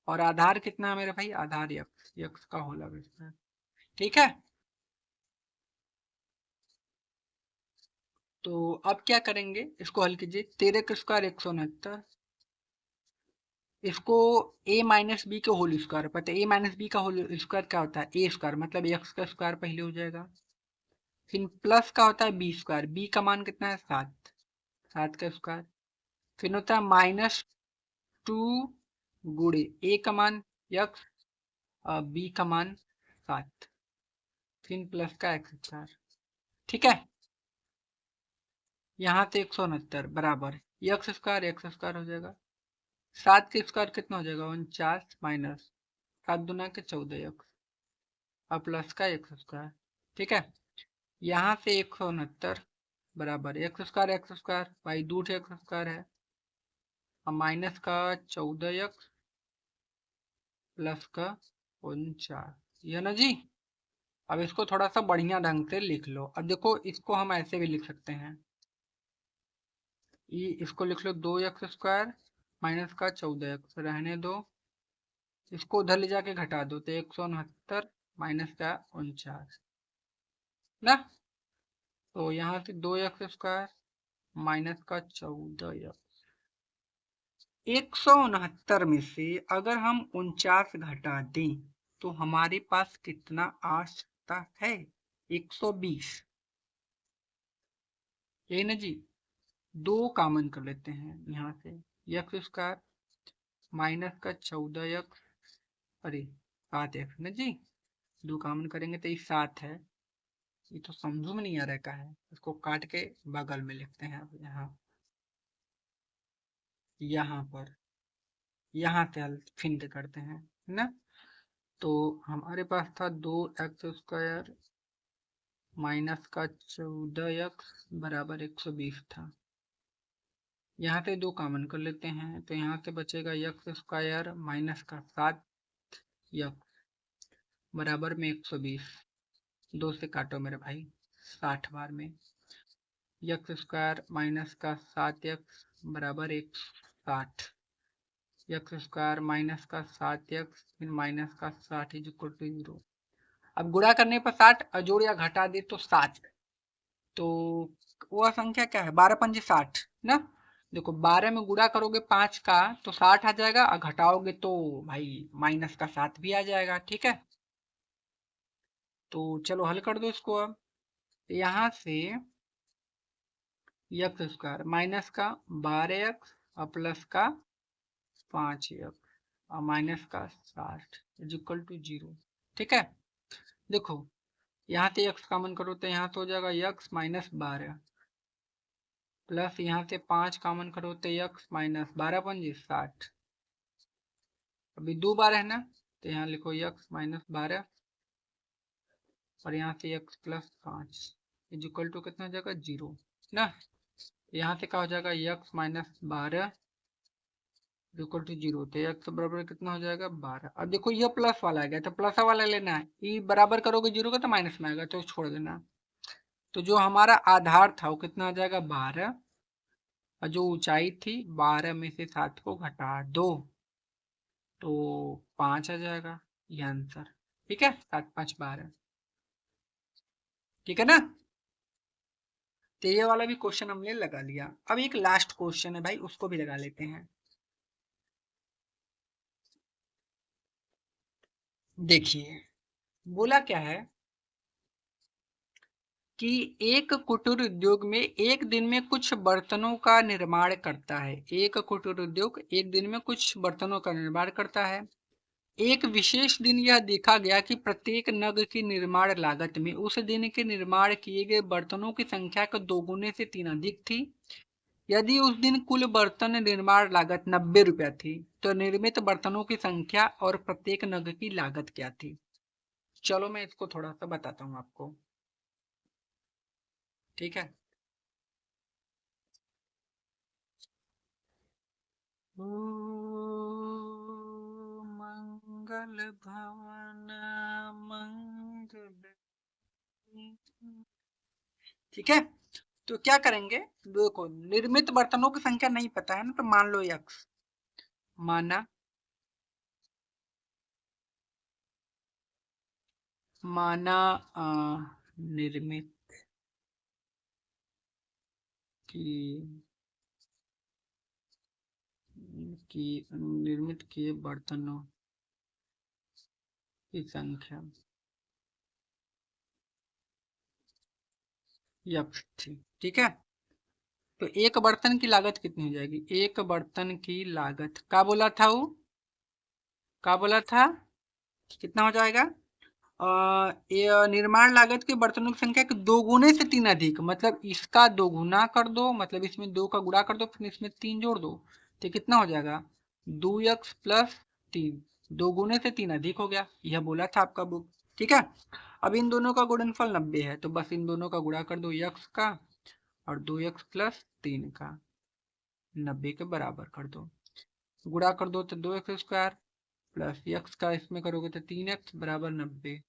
और आधार कितना है मेरे भाई, आधार x का होल स्क्वायर। ठीक है, तो अब क्या करेंगे, इसको हल कीजिए। 13 का स्क्वायर 169, इसको a माइनस बी का होल स्क्वायर पता है। a माइनस बी का होल स्क्वायर क्या होता है, ए स्क्वायर, मतलब x का स्क्वायर पहले हो जाएगा। फिर प्लस का होता है बी स्क्वायर, बी का मान कितना है, 7, 7 का स्क्वायर। फिर होता है माइनस 2 गुड़े a का मान x, बी का मान 7, फिर प्लस का एक्स स्क्वायर। ठीक है, यहाँ से 169 बराबर एक्स स्क्वायर हो जाएगा। 7 के स्क्वायर कितना हो जाएगा, 49 माइनस 7 दूना के 14 x और प्लस का एक्स स्क्वायर। ठीक है, यहाँ से 169 बराबर x square by 2 x square है, और माइनस का 14 x प्लस का 49, ये ना जी। अब इसको थोड़ा सा बढ़िया ढंग से लिख लो। अब देखो इसको हम ऐसे भी लिख सकते हैं, इसको लिख लो 2 x स्क्वायर माइनस का 14 x रहने दो, इसको उधर ले जाके घटा दो तो 169 माइनस का 49 ना। तो यहाँ से 2 x स्क्वायर माइनस का 14 x 169 में से अगर हम 49 घटा दें तो हमारे पास कितना आ सकता है? 120। यही ना जी। दो कॉमन कर लेते हैं यहाँ से, एक्स स्क्वायर माइनस का 14x, अरे 7x ना जी, दो कॉमन करेंगे तो ये 7 है। ये तो समझो में नहीं आ रहा का है, इसको काट के बगल में लिखते हैं अब यहाँ पर, यहाँ से हल फिंड करते हैं, है ना। तो हमारे पास था 2x² माइनस का 14x बराबर 120 था। यहाँ से दो कॉमन कर लेते हैं तो यहाँ से बचेगा x² माइनस का 7x बराबर में 120। दो से काटो मेरे भाई, 60 बार में। x² माइनस का 7x बराबर 160। x² माइनस का 7x फिर माइनस का 60 इज इक्वल टू 0। अब गुणा करने पर 60 और जोड़ या घटा दे तो 7। तो वह संख्या क्या है? 12 पंजे 60 ना। देखो 12 में गुणा करोगे 5 का तो 60 आ जाएगा, और घटाओगे तो भाई माइनस का 7 भी आ जाएगा। ठीक है, तो चलो हल कर दो इसको। अब यहाँ से x² माइनस का 12x और प्लस का 5x और माइनस का 60 इज इक्वल टू 0। ठीक है, देखो यहाँ से x कॉमन करो तो यहाँ से हो जाएगा x माइनस 12 प्लस यहाँ से 5 कॉमन करो तो x माइनस 12 पंजे 60। अभी दो बार है ना, तो यहाँ लिखो x माइनस 12 और यहाँ से x plus 5 is equal to कितना हो जाएगा? 0 ना। यहाँ से क्या हो जाएगा? x माइनस 12 इक्वल टू 0, तो x बराबर कितना हो जाएगा? 12। अब देखो ये प्लस वाला आ गया तो प्लस वाला लेना है, ये बराबर करोगे 0 का तो माइनस में आएगा, तो छोड़ देना। तो जो हमारा आधार था वो कितना आ जाएगा? 12, और जो ऊंचाई थी 12 में से 7 को घटा दो तो 5 आ जाएगा, ये आंसर। ठीक है, 7 5 12। ठीक है ना। तो ये वाला भी क्वेश्चन हमने लगा लिया। अब एक लास्ट क्वेश्चन है भाई, उसको भी लगा लेते हैं। देखिए बोला क्या है कि एक कुटीर उद्योग में एक दिन में कुछ बर्तनों का निर्माण करता है। एक कुटीर उद्योग एक दिन में कुछ बर्तनों का निर्माण करता है। एक विशेष दिन यह देखा गया कि प्रत्येक नग की निर्माण लागत में उस दिन के निर्माण किए गए बर्तनों की संख्या के दोगुने से 3 अधिक थी। यदि उस दिन कुल बर्तन निर्माण लागत 90 रुपया थी तो निर्मित बर्तनों की संख्या और प्रत्येक नग की लागत क्या थी? चलो मैं इसको थोड़ा सा बताता हूँ आपको। ठीक है, मंगल भवन मंगल। ठीक है, तो क्या करेंगे? देखो निर्मित बर्तनों की संख्या नहीं पता है ना, तो मान लो यक्स माना, माना निर्मित की निर्मित किए बर्तनों की संख्या यक्स थी। ठीक है, तो एक बर्तन की लागत कितनी हो जाएगी? एक बर्तन की लागत क्या बोला था वो? क्या बोला था? कितना हो जाएगा? ये निर्माण लागत के बर्तनों की संख्या के दोगुने से 3 अधिक, मतलब इसका दोगुना कर दो, मतलब इसमें 2 का गुणा कर दो, फिर इसमें 3 जोड़ दो, तो कितना हो जाएगा? 2x प्लस 3, दोगुने से 3 अधिक हो गया, यह बोला था आपका बुक। ठीक है, अब इन दोनों का गुणनफल 90 है, तो बस इन दोनों का गुणा कर दो, x का और 2x प्लस 3 का 90 के बराबर कर दो। गुणा कर दो तो 2x² प्लस x का इसमें करोगे तो 3x बराबर 90।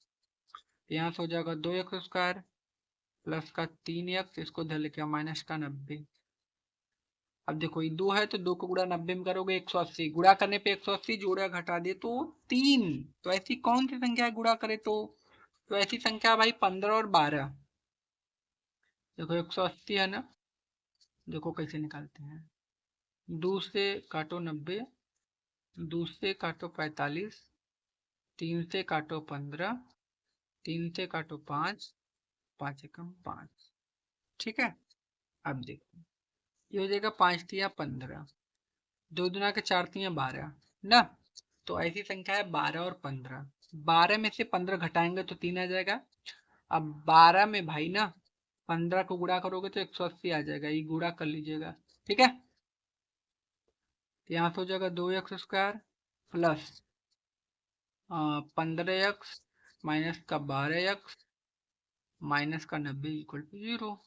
यहाँ से हो जाएगा 2x² प्लस का 3x, इसको धर लेके माइनस का 90। अब देखो ये 2 है तो 2 को गुणा 90 में करोगे 180, गुणा करने पे 180 जोड़ा घटा दे तो 3। तो ऐसी कौन सी संख्या है गुणा करे तो ऐसी संख्या भाई 15 और 12। देखो 180 है ना, देखो कैसे निकालते हैं। 2 से काटो 90, 2 से काटो 45, 3 से काटो 15, 3 से काटो 5, 5 एकम 5। ठीक है, अब देखो ये हो जाएगा 5 तिया 15, 2 दुना के 4 तिया 12 ना। तो ऐसी संख्या है 12 और 15, 12 में से 15 घटाएंगे तो 3 आ जाएगा। अब 12 में भाई ना 15 को गुणा करोगे तो 180 आ जाएगा, ये गुणा कर लीजिएगा। ठीक है, तो यहाँ से हो जाएगा 2x square plus 15x minus का 12x माइनस का 90 इक्वल टू 0।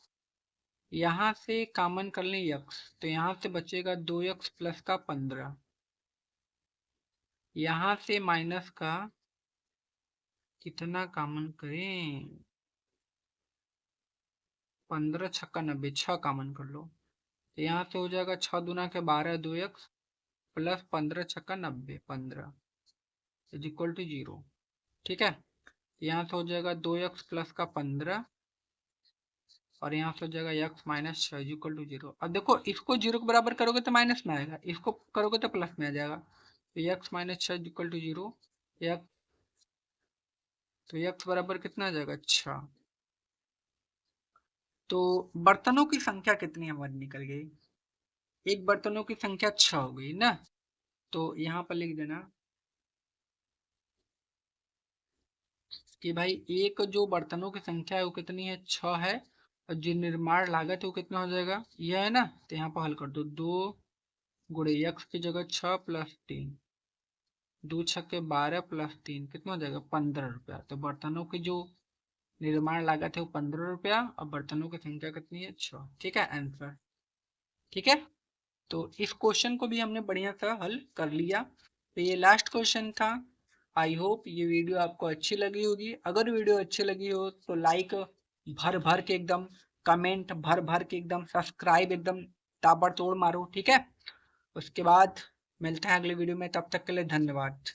यहाँ से कॉमन कर लें x, तो यहाँ से बचेगा 2x प्लस का 15, यहाँ से माइनस का कितना कॉमन करें, 15 छक्का 90, 6 कॉमन कर लो, तो यहाँ से हो जाएगा 6 दूना के 12 2x प्लस 15 छक्का 90 15 इज इक्वल टू 0। ठीक है, यहाँ से हो जाएगा 2x प्लस का 15 और यहाँ से हो जाएगा x minus 6 is equal to 0। अब देखो इसको 0 के बराबर करोगे तो माइनस में आएगा, इसको करोगे तो प्लस में आ जाएगा, तो x minus 6 is equal to 0। तो x बराबर कितना आ जाएगा 6। तो बर्तनों की संख्या कितनी हमारी निकल गई, एक बर्तनों की संख्या 6 हो गई ना। तो यहाँ पर लिख देना कि भाई एक जो बर्तनों की संख्या है वो कितनी है 6 है, और जो निर्माण लागत है वो कितना हो जाएगा यह है ना। तो यहाँ पर हल कर दो, 2 गुणे x की जगह 6 प्लस 3, 2 छक्के 12 प्लस 3 कितना हो जाएगा 15 रुपया। तो बर्तनों की जो निर्माण लागत है वो 15 रुपया और बर्तनों की संख्या कितनी है 6। ठीक है आंसर। ठीक है, तो इस क्वेश्चन को भी हमने बढ़िया सा हल कर लिया। तो ये लास्ट क्वेश्चन था। आई होप ये वीडियो आपको अच्छी लगी होगी, अगर वीडियो अच्छी लगी हो तो लाइक भर भर के एकदम, कमेंट भर भर के एकदम, सब्सक्राइब एकदम ताबड़तोड़ मारो। ठीक है, उसके बाद मिलते हैं अगले वीडियो में, तब तक के लिए धन्यवाद।